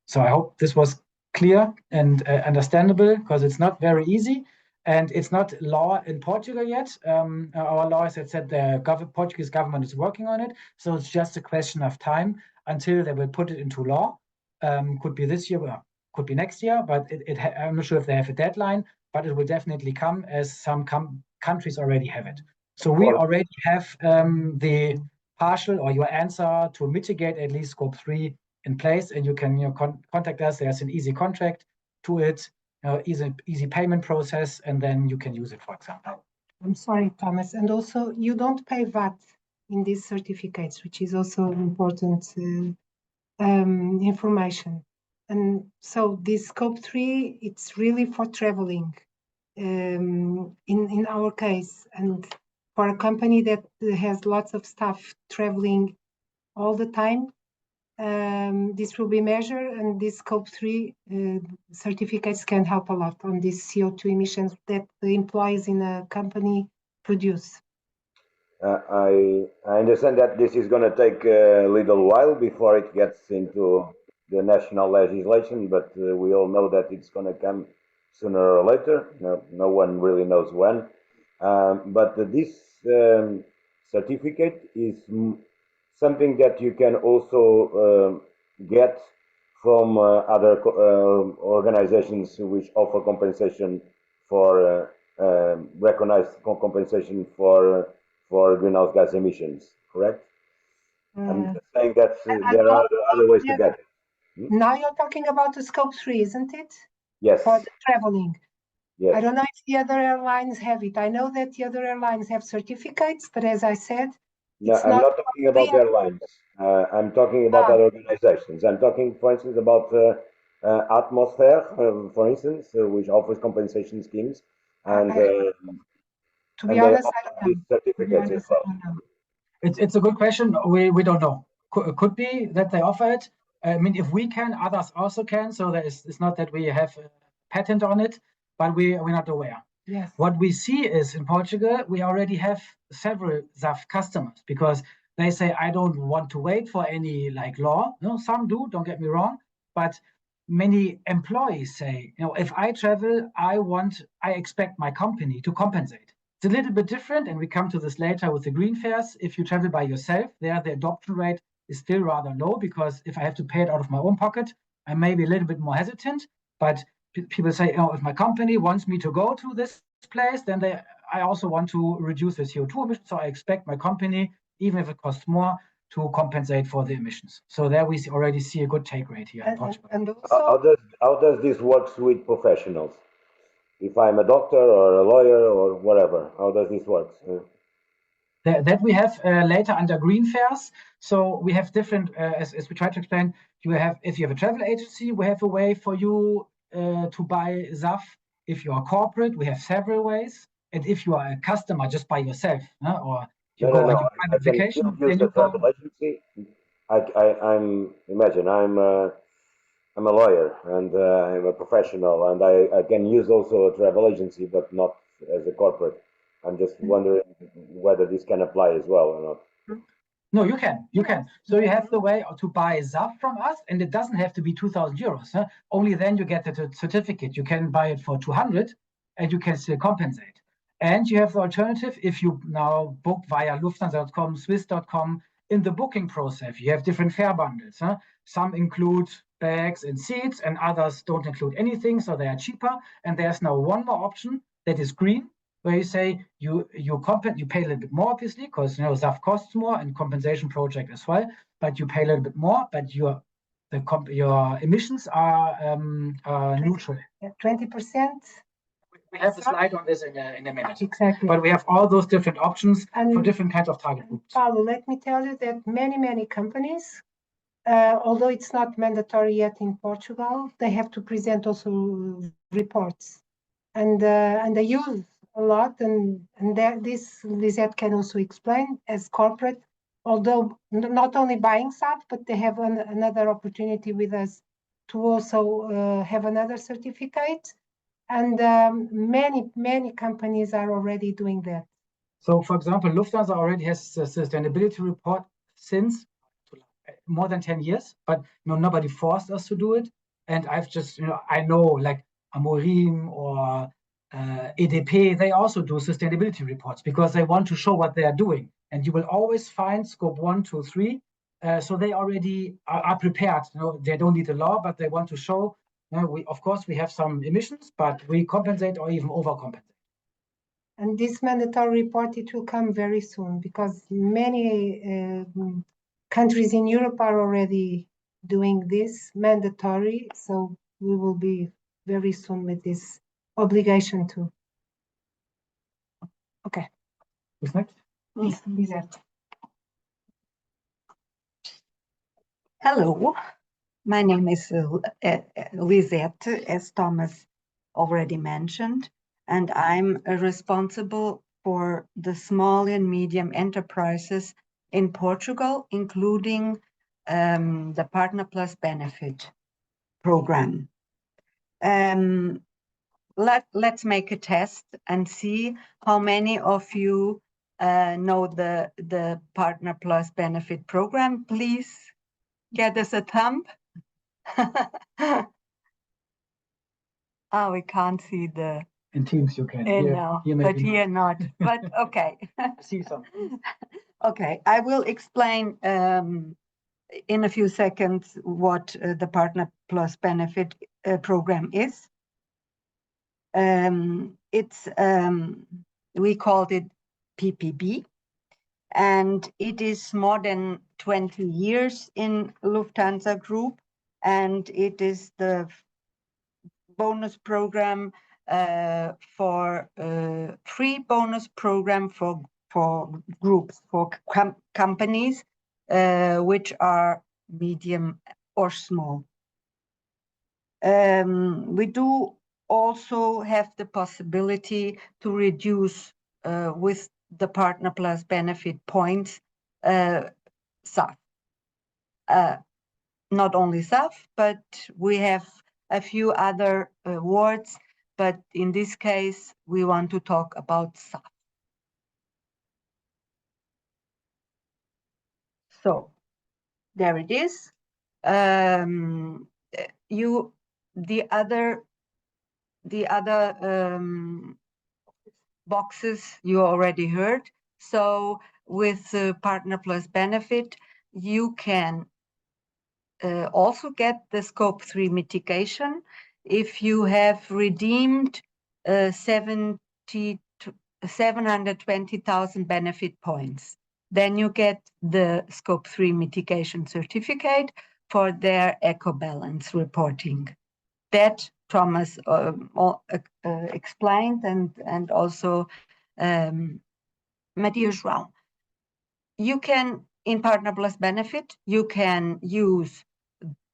So I hope this was clear and understandable, because it's not very easy. And it's not law in Portugal yet. Our lawyers had said the Portuguese government is working on it. So it's just a question of time until they will put it into law. Could be this year, could be next year, but I'm not sure if they have a deadline, but it will definitely come, as some countries already have it. So we already have the partial or your answer to mitigate at least scope 3 in place, and you can contact us. There's an easy contract to it, easy payment process, and then you can use it, for example. I'm sorry, Thomas. And also, you don't pay VAT in these certificates, which is also important information. And so this scope 3, it's really for traveling in our case. And for a company that has lots of staff traveling all the time, this will be measured, and this scope 3 certificates can help a lot on these CO2 emissions that the employees in a company produce. I understand that this is going to take a little while before it gets into the national legislation, but we all know that it's going to come sooner or later. No one really knows when. But this certificate is something that you can also get from other organizations which offer compensation for recognized compensation for greenhouse gas emissions, correct? I'm just saying that there are other ways to get it. Now you're talking about the scope 3, isn't it? Yes. For the traveling. Yes. I don't know if the other airlines have it. I know that the other airlines have certificates, but as I said, no, I'm not talking about airlines. I'm talking about other organizations. I'm talking, for instance, about Atmosphere, for instance, which offers compensation schemes. And to be honest, I don't know. Certificates as well. It's a good question. We don't know. Could be that they offer it. I mean, if we can, others also can. So it's not that we have a patent on it, but we're not aware. Yes. What we see is in Portugal, we already have several SAF customers because they say, I don't want to wait for any law. No, some do, don't get me wrong. But many employees say, if I travel, I expect my company to compensate. It's a little bit different, and we come to this later with the green fares. If you travel by yourself, there the adoption rate is still rather low because if I have to pay it out of my own pocket, I may be a little bit more hesitant. But people say, if my company wants me to go to this place, then I also want to reduce the CO2 emissions. So I expect my company, even if it costs more, to compensate for the emissions. So there we already see a good take rate here in Portugal. And also, how does this work with professionals? If I'm a doctor or a lawyer or whatever, how does this work? That we have later under green fares. So we have different, as we try to explain, if you have a travel agency, we have a way for you to buy SAF. If you are corporate, we have several ways. And if you are a customer just by yourself, or you go on your private vacation, then you travel agency. I'm a lawyer and I'm a professional, and I can use also a travel agency, but not as a corporate. I'm just wondering whether this can apply as well or not. No, you can. So you have the way to buy SAF from us, and it doesn't have to be 2,000 euros. Only then you get the certificate. You can buy it for 200, and you can still compensate. And you have the alternative if you now book via Lufthansa.com, Swiss.com. In the booking process, you have different fare bundles. Some include bags and seats, and others don't include anything, so they are cheaper. And there's now one more option that is green, where you say you pay a little bit more, obviously, because SAF costs more, and compensation project as well. But you pay a little bit more, but your emissions are neutral. 20%. We have a slide on this in a minute. Exactly. But we have all those different options for different kinds of target groups. Paulo, let me tell you that many companies, although it's not mandatory yet in Portugal, they have to present also reports, and they use a lot, and this Lizette can also explain as corporate. Although not only buying SAF, but they have another opportunity with us to also have another certificate. And many companies are already doing that. So, for example, Lufthansa already has a sustainability report since more than 10 years, but nobody forced us to do it. And I've just, I know like Amorim or EDP, they also do sustainability reports because they want to show what they are doing. And you will always find scope 1, 2, 3. So they already are prepared. They don't need a law, but they want to show. Of course, we have some emissions, but we compensate or even overcompensate. And this mandatory report, it will come very soon because many countries in Europe are already doing this mandatory. So we will be very soon with this obligation too. Okay. Who's next? Lizette. Hello, my name is Lizette, as Thomas already mentioned, and I'm responsible for the small and medium enterprises in Portugal, including the Partner Plus Benefit program. Let's make a test and see how many of you know the Partner Plus Benefit program. Please get us a thumb. Oh, we can't see the. In Teams you can. No, but here not. But okay. See some. Okay, I will explain in a few seconds what the Partner Plus Benefit program is. It's we called it PPB. And it is more than 20 years in Lufthansa Group, and it is the bonus program free bonus program for groups, for companies which are medium or small. We do also have the possibility to reduce with the Partner Plus Benefit points, SAF. Not only SAF, but we have a few other words, but in this case, we want to talk about SAF. So, there it is. The other boxes you already heard. So with Partner Plus Benefit, you can also get the Scope 3 mitigation if you have redeemed 720,000 benefit points. Then you get the Scope 3 mitigation certificate for their eco-balance reporting. That Thomas explained, and also Matthias Raum. You can, in Partner Plus Benefit, you can use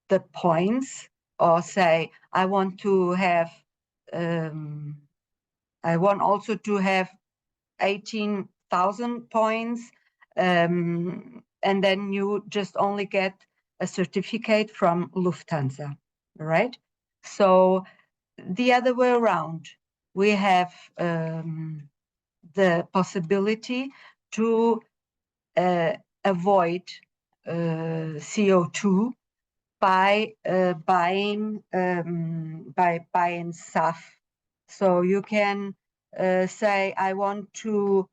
the points or say, I want to have, I want also to have 18,000 points, and then you just only get a certificate from Lufthansa, right? So the other way around, we have the possibility to avoid CO2 by buying SAF. So you can say, I want to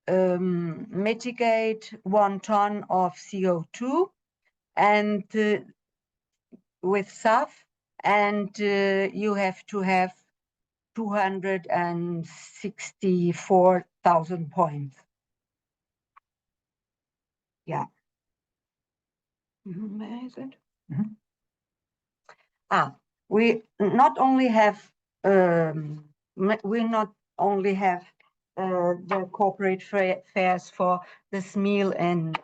mitigate 1 ton of CO2 and with SAF, and you have to have 264,000 points. Yeah. Is it? Mm-hmm. We not only have the corporate fairs for the small and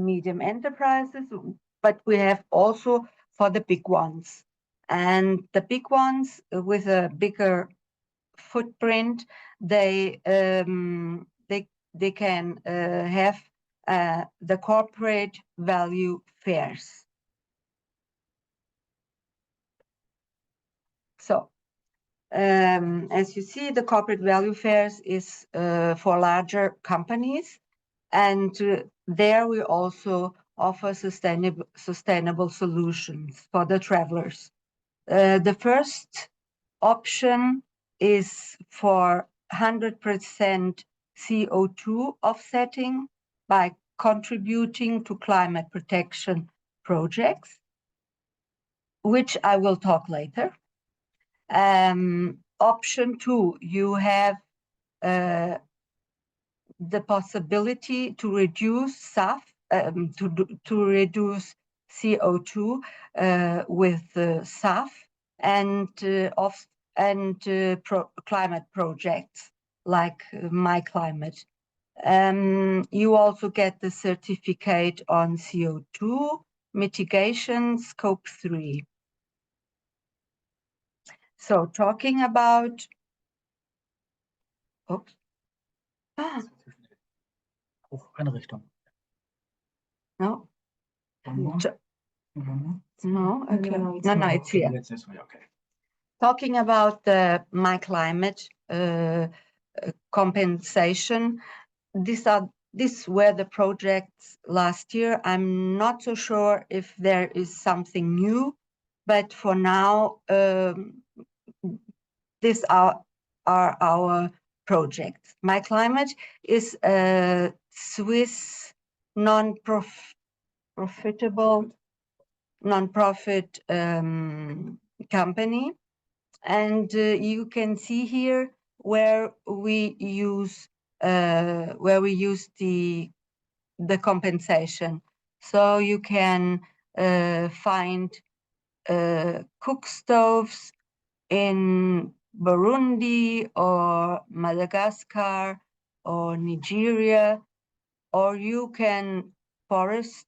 medium enterprises, but we have also for the big ones. And the big ones with a bigger footprint, they can have the corporate value fairs. So, as you see, the corporate value fairs is for larger companies, and there we also offer sustainable solutions for the travelers. The first option is for 100% CO2 offsetting by contributing to climate protection projects, which I will talk later. Option 2, you have the possibility to reduce SAF, to reduce CO2 with SAF and climate projects like My Climate. You also get the certificate on CO2 mitigation scope 3. So talking about, oops. Eine Richtung. No. Mhm. No, okay. No, it's here. That's this way, okay. Talking about the My Climate compensation, these were the projects last year. I'm not so sure if there is something new, but for now, these are our projects. My Climate is a Swiss non-profit company, and you can see here where we use the compensation. So you can find cook stoves in Burundi or Madagascar or Nigeria, or you can forest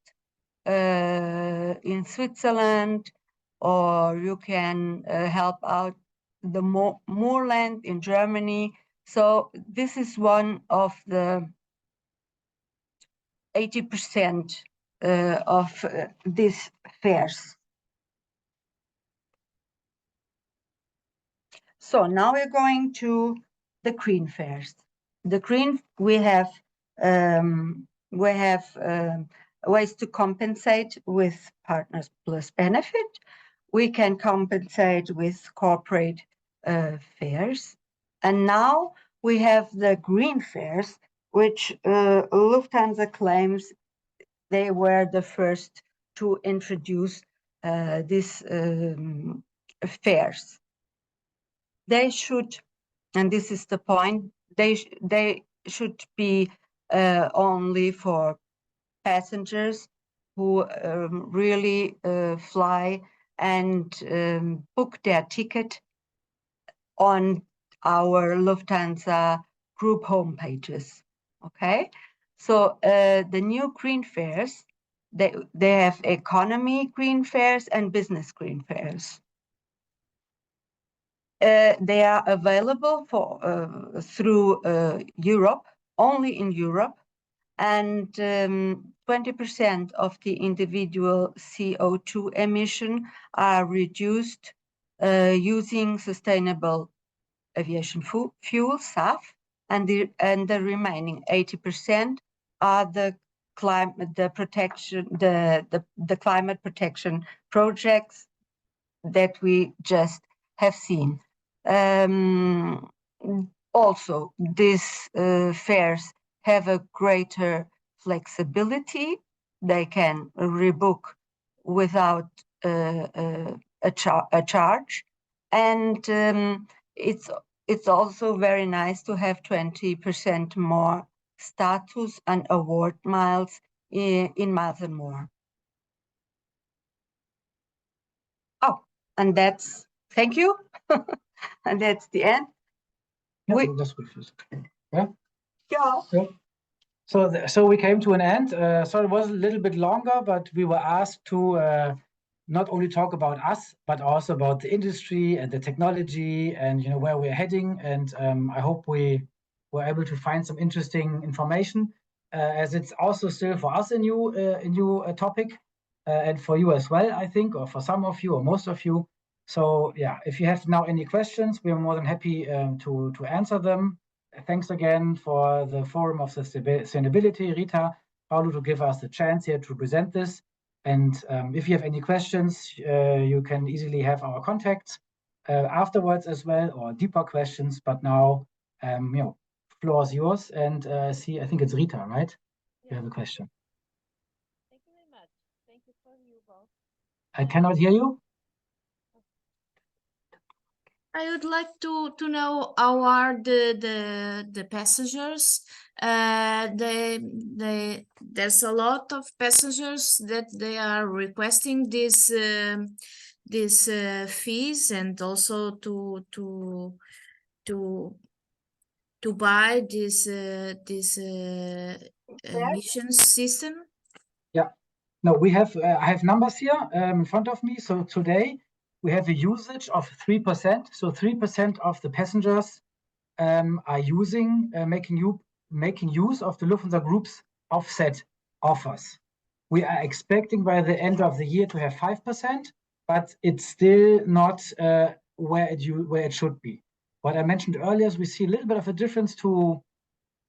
in Switzerland, or you can help out the moorland in Germany. So this is one of the 80% of these fairs. So now we're going to the green fairs. The green, we have ways to compensate with partners plus benefit. We can compensate with corporate fairs. And now we have the green fairs, which Lufthansa claims they were the first to introduce these fairs. They should, and this is the point, they should be only for passengers who really fly and book their ticket on our Lufthansa group homepages. Okay, so the new green fairs, they have economy green fairs and business green fairs. They are available for through Europe, only in Europe, and 20% of the individual CO2 emission are reduced using sustainable aviation fuel, SAF, and the remaining 80% are the climate protection projects that we just have seen. Also, these fairs have a greater flexibility. They can rebook without a charge, and it's also very nice to have 20% more status and award miles in Miles and More. Oh, and that's, thank you. And that's the end. Yeah. So we came to an end. So it was a little bit longer, but we were asked to not only talk about us, but also about the industry and the technology and where we're heading. And I hope we were able to find some interesting information, as it's also still for us a new topic, and for you as well, I think, or for some of you or most of you. So yeah, if you have now any questions, we are more than happy to answer them. Thanks again for the Forum of Sustainability, Rita, Paulo, to give us the chance here to present this. And if you have any questions, you can easily have our contacts afterwards as well, or deeper questions. But now, floor is yours. And I think it's Rita, right? Yeah. You have a question. Thank you very much. Thank you for you both. I cannot hear you. I would like to know how are the passengers. There's a lot of passengers that they are requesting these fees, and also to buy this emissions system. Yeah. No, we have I have numbers here in front of me. So today we have a usage of 3%. So 3% of the passengers are using making use of the Lufthansa Group's offset offers. We are expecting by the end of the year to have 5%, but it's still not where it should be. What I mentioned earlier is we see a little bit of a difference to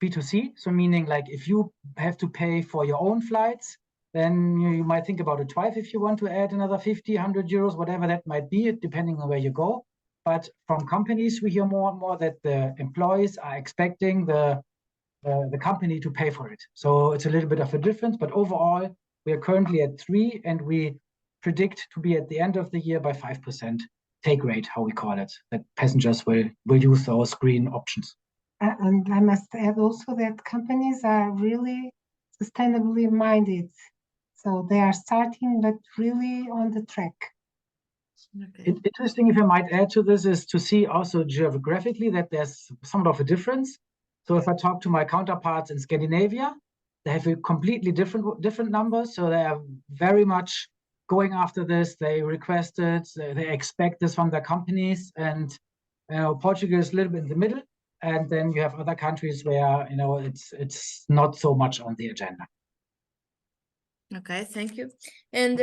B2C. So meaning like if you have to pay for your own flights, then you might think about it twice if you want to add another 50, 100 euros, whatever that might be, depending on where you go. But from companies, we hear more and more that the employees are expecting the company to pay for it. So it's a little bit of a difference, but overall, we are currently at 3%, and we predict to be at the end of the year by 5% take rate, how we call it, that passengers will use those green options. And I must add also that companies are really sustainably minded. So they are starting, but really on the track. Okay. Interesting, if I might add to this, is to see also geographically that there's somewhat of a difference. So if I talk to my counterparts in Scandinavia, they have a completely different numbers. So they are very much going after this. They request it. They expect this from their companies. And Portugal is a little bit in the middle. And then you have other countries where it's not so much on the agenda. Okay, thank you. And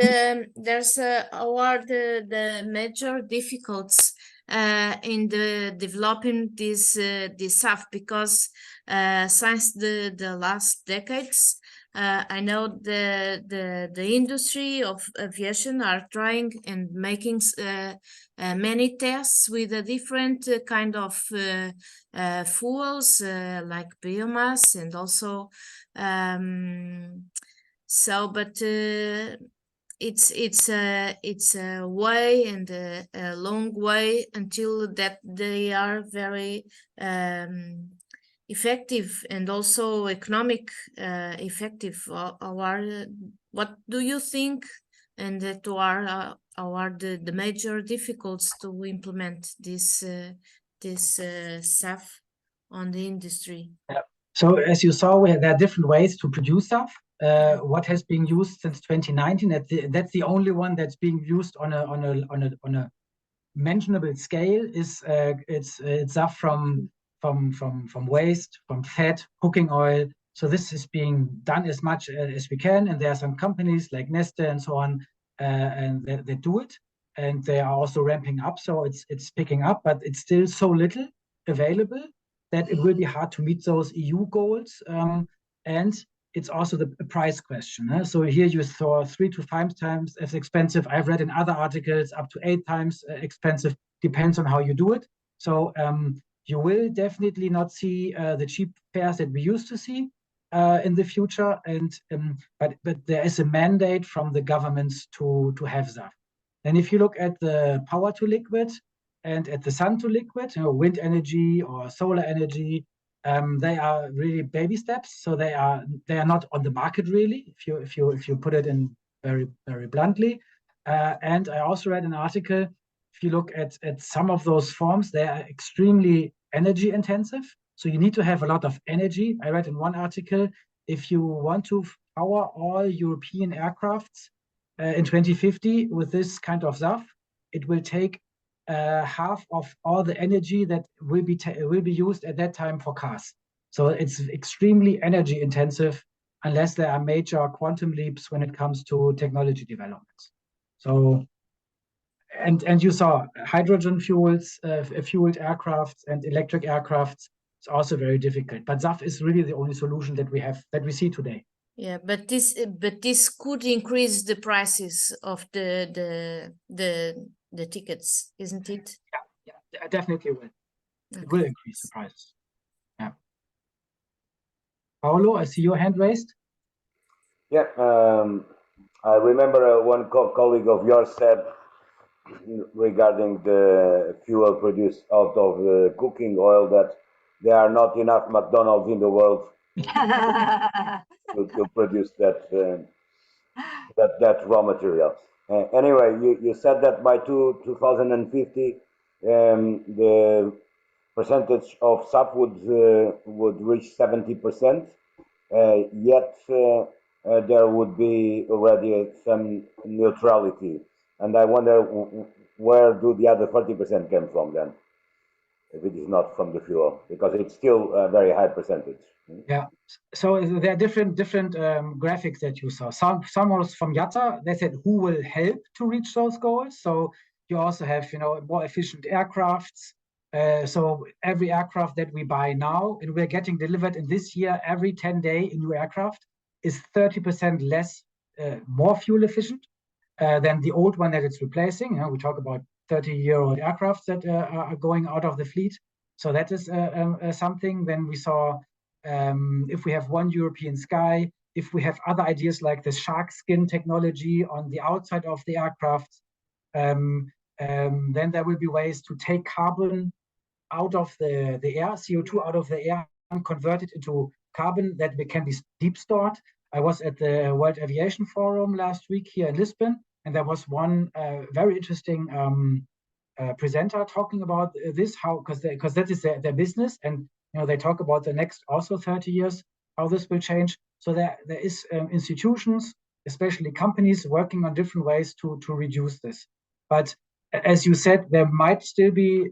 there's what the major difficulties in the developing this SAF, because since the last decades, I know the industry of aviation are trying and making many tests with a different kind of fuels like biomass, and also so, but it's a way and a long way until that they are very effective and also economic effective. What do you think, and that are the major difficulties to implement this SAF on the industry? Yeah. So as you saw, there are different ways to produce SAF. What has been used since 2019? That's the only one that's being used on a mentionable scale. Is it's SAF from waste, from fat, cooking oil. So this is being done as much as we can, and there are some companies like Neste and so on, and they do it, and they are also ramping up. So it's picking up, but it's still so little available that it will be hard to meet those EU goals, and it's also the price question. So here you saw 3 to 5 times as expensive. I've read in other articles up to 8 times expensive. Depends on how you do it. So you will definitely not see the cheap fares that we used to see in the future. And but there is a mandate from the governments to have SAF. And if you look at the power to liquid and at the sun to liquid, wind energy or solar energy, they are really baby steps. So they are not on the market really, if you put it in very, very bluntly. And I also read an article. If you look at some of those forms, they are extremely energy intensive. So you need to have a lot of energy. I read in one article, if you want to power all European aircrafts in 2050 with this kind of SAF, it will take half of all the energy that will be used at that time for cars. So it's extremely energy intensive unless there are major quantum leaps when it comes to technology developments. So and you saw hydrogen fuels, fueled aircrafts and electric aircrafts. It's also very difficult. But SAF is really the only solution that we see today. Yeah, but this could increase the prices of the tickets, isn't it? Yeah, definitely will. Okay. It will increase the prices. Yeah. Paolo, I see your hand raised. Yeah, I remember one colleague of yours said regarding the fuel produced out of the cooking oil, that there are not enough McDonald's in the world to produce that raw material. Anyway, you said that by 2050 the percentage of SAF would reach 70%. Yet there would be already some neutrality, and I wonder where do the other 30% come from then, if it is not from the fuel, because it's still a very high percentage. Yeah, so there are different graphics that you saw. Some was from Yatta. They said who will help to reach those goals. So you also have, you know, more efficient aircrafts. So every aircraft that we buy now, and we're getting delivered in this year, every 10 days, a new aircraft is 30% less, more fuel efficient than the old one that it's replacing. You know, we talk about 30-year-old aircraft that are going out of the fleet. So that is something. Then we saw if we have one European sky, if we have other ideas like the shark skin technology on the outside of the aircraft, then there will be ways to take carbon out of the air, CO2 out of the air, and convert it into carbon that can be deep stored. I was at the World Aviation Forum last week here in Lisbon, and there was one very interesting presenter talking about this, how, because that is their business, and you know, they talk about the next also 30 years, how this will change. So there is institutions, especially companies, working on different ways to reduce this. But as you said, there might still be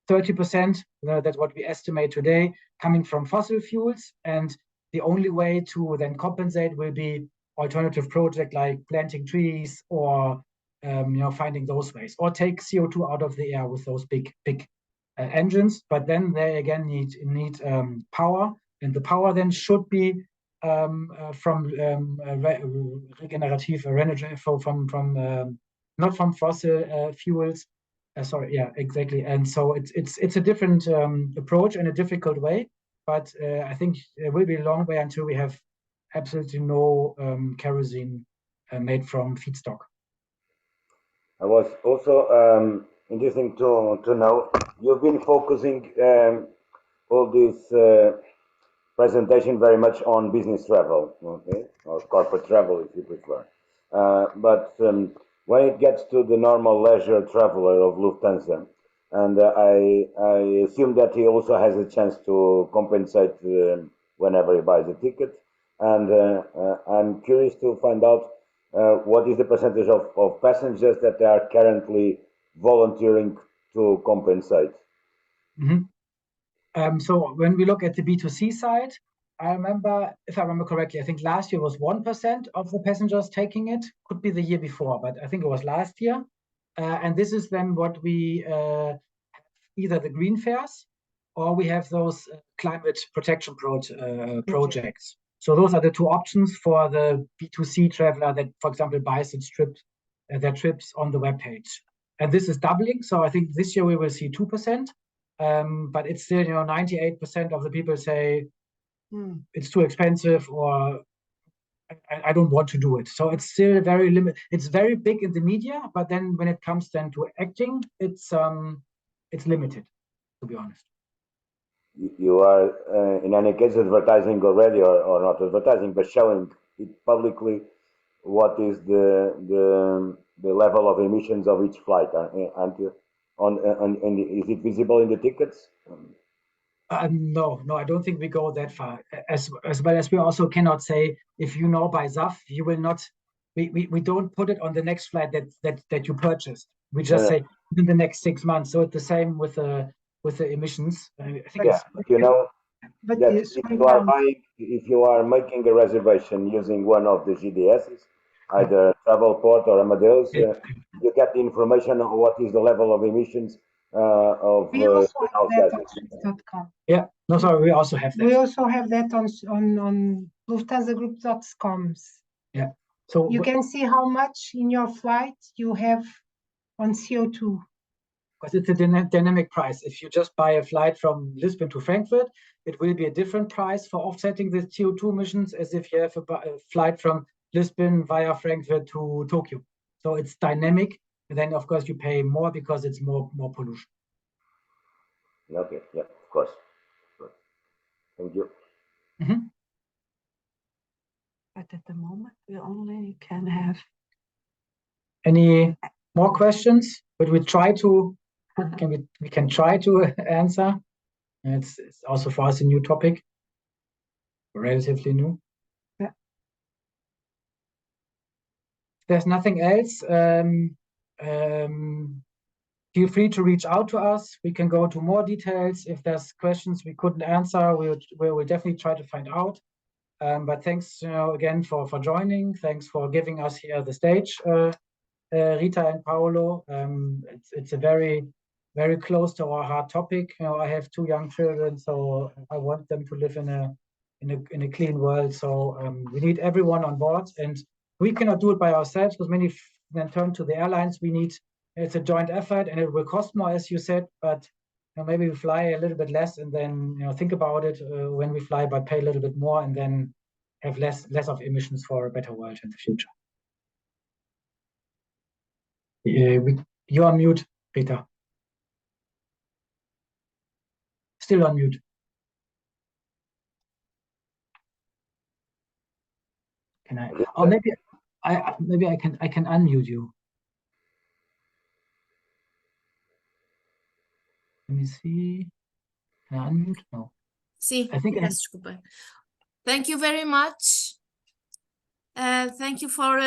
30%, that's what we estimate today, coming from fossil fuels. And the only way to then compensate will be alternative projects like planting trees or you know, finding those ways, or take CO2 out of the air with those big engines. But then they again need power, and the power then should be from regenerative energy, from not from fossil fuels. Sorry, yeah, exactly. And so it's a different approach and a difficult way. But I think there will be a long way until we have absolutely no kerosene made from feedstock. I was also interesting to know, you've been focusing all this presentation very much on business travel, okay, or corporate travel if you prefer. But when it gets to the normal leisure traveler of Lufthansa, and I assume that he also has a chance to compensate whenever he buys a ticket, and I'm curious to find out what is the percentage of passengers that they are currently volunteering to compensate? Mm-hmm. So when we look at the B2C side, I remember, if I remember correctly, I think last year was 1% of the passengers taking it. Could be the year before, but I think it was last year. And this is then what we either the green fares, or we have those climate protection projects. So those are the two options for the B2C traveler that, for example, buys their trips on the webpage. And this is doubling. So I think this year we will see 2%. But it's still, you know, 98% of the people say it's too expensive, or I don't want to do it. So it's still very limited. It's very big in the media, but then when it comes then to acting, it's limited, to be honest. You are in any case advertising already, or not advertising, but showing it publicly what is the level of emissions of each flight, aren't you? And is it visible in the tickets? No, I don't think we go that far. As well as we also cannot say, if you know by SAF, you will not. We don't put it on the next flight that you purchased. We just say in the next 6 months. So it's the same with the emissions. I think you know, but that if you are making a reservation using one of the GDSs, either Travelport or Amadeus, you get the information on what is the level of emissions of we also have that on Lufthansa.com. Yeah, no, sorry, we also have that. We also have that on LufthansaGroup.com. Yeah, so you can see how much in your flight you have on CO2. Because it's a dynamic price. If you just buy a flight from Lisbon to Frankfurt, it will be a different price for offsetting the CO2 emissions as if you have a flight from Lisbon via Frankfurt to Tokyo. So it's dynamic. And then of course you pay more because it's more pollution. Okay, yeah, of course. Thank you. But at the moment, we only can have. Any more questions? But we try to. We can try to answer. It's also for us a new topic, relatively new. Yeah. If there's nothing else, feel free to reach out to us. We can go into more details. If there's questions we couldn't answer, we'll definitely try to find out. But thanks, again for joining. Thanks for giving us here the stage, Rita and Paolo. It's a very, very close to our heart topic. I have 2 young children, so I want them to live in a clean world. So we need everyone on board, and we cannot do it by ourselves because many then turn to the airlines. It's a joint effort, and it will cost more, as you said. But maybe we fly a little bit less, and then think about it when we fly, but pay a little bit more, and then have less of emissions for a better world in the future. You're on mute, Rita. Still on mute. Can I? Or maybe I can unmute you. Let me see. Can I unmute? No. Sim, I think peço desculpa. Thank you very much. Thank you for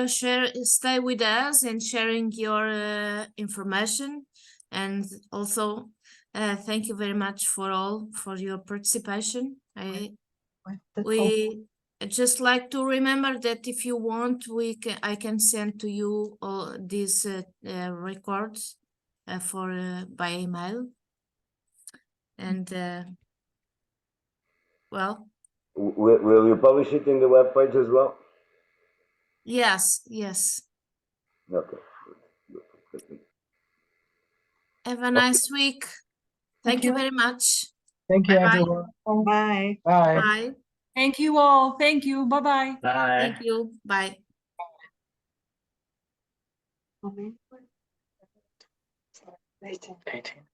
stay with us and sharing your information, and also thank you very much for your participation. We just like to remember that if you want, I can send to you all these records by email, and well. Will you publish it in the web page as well? Yes. Okay. Have a nice week. Thank you very much. Thank you, Bye-bye. everyone. Bye. Bye. Bye. Thank you all. Thank you. Bye-bye. Bye. Thank you. Bye. 18.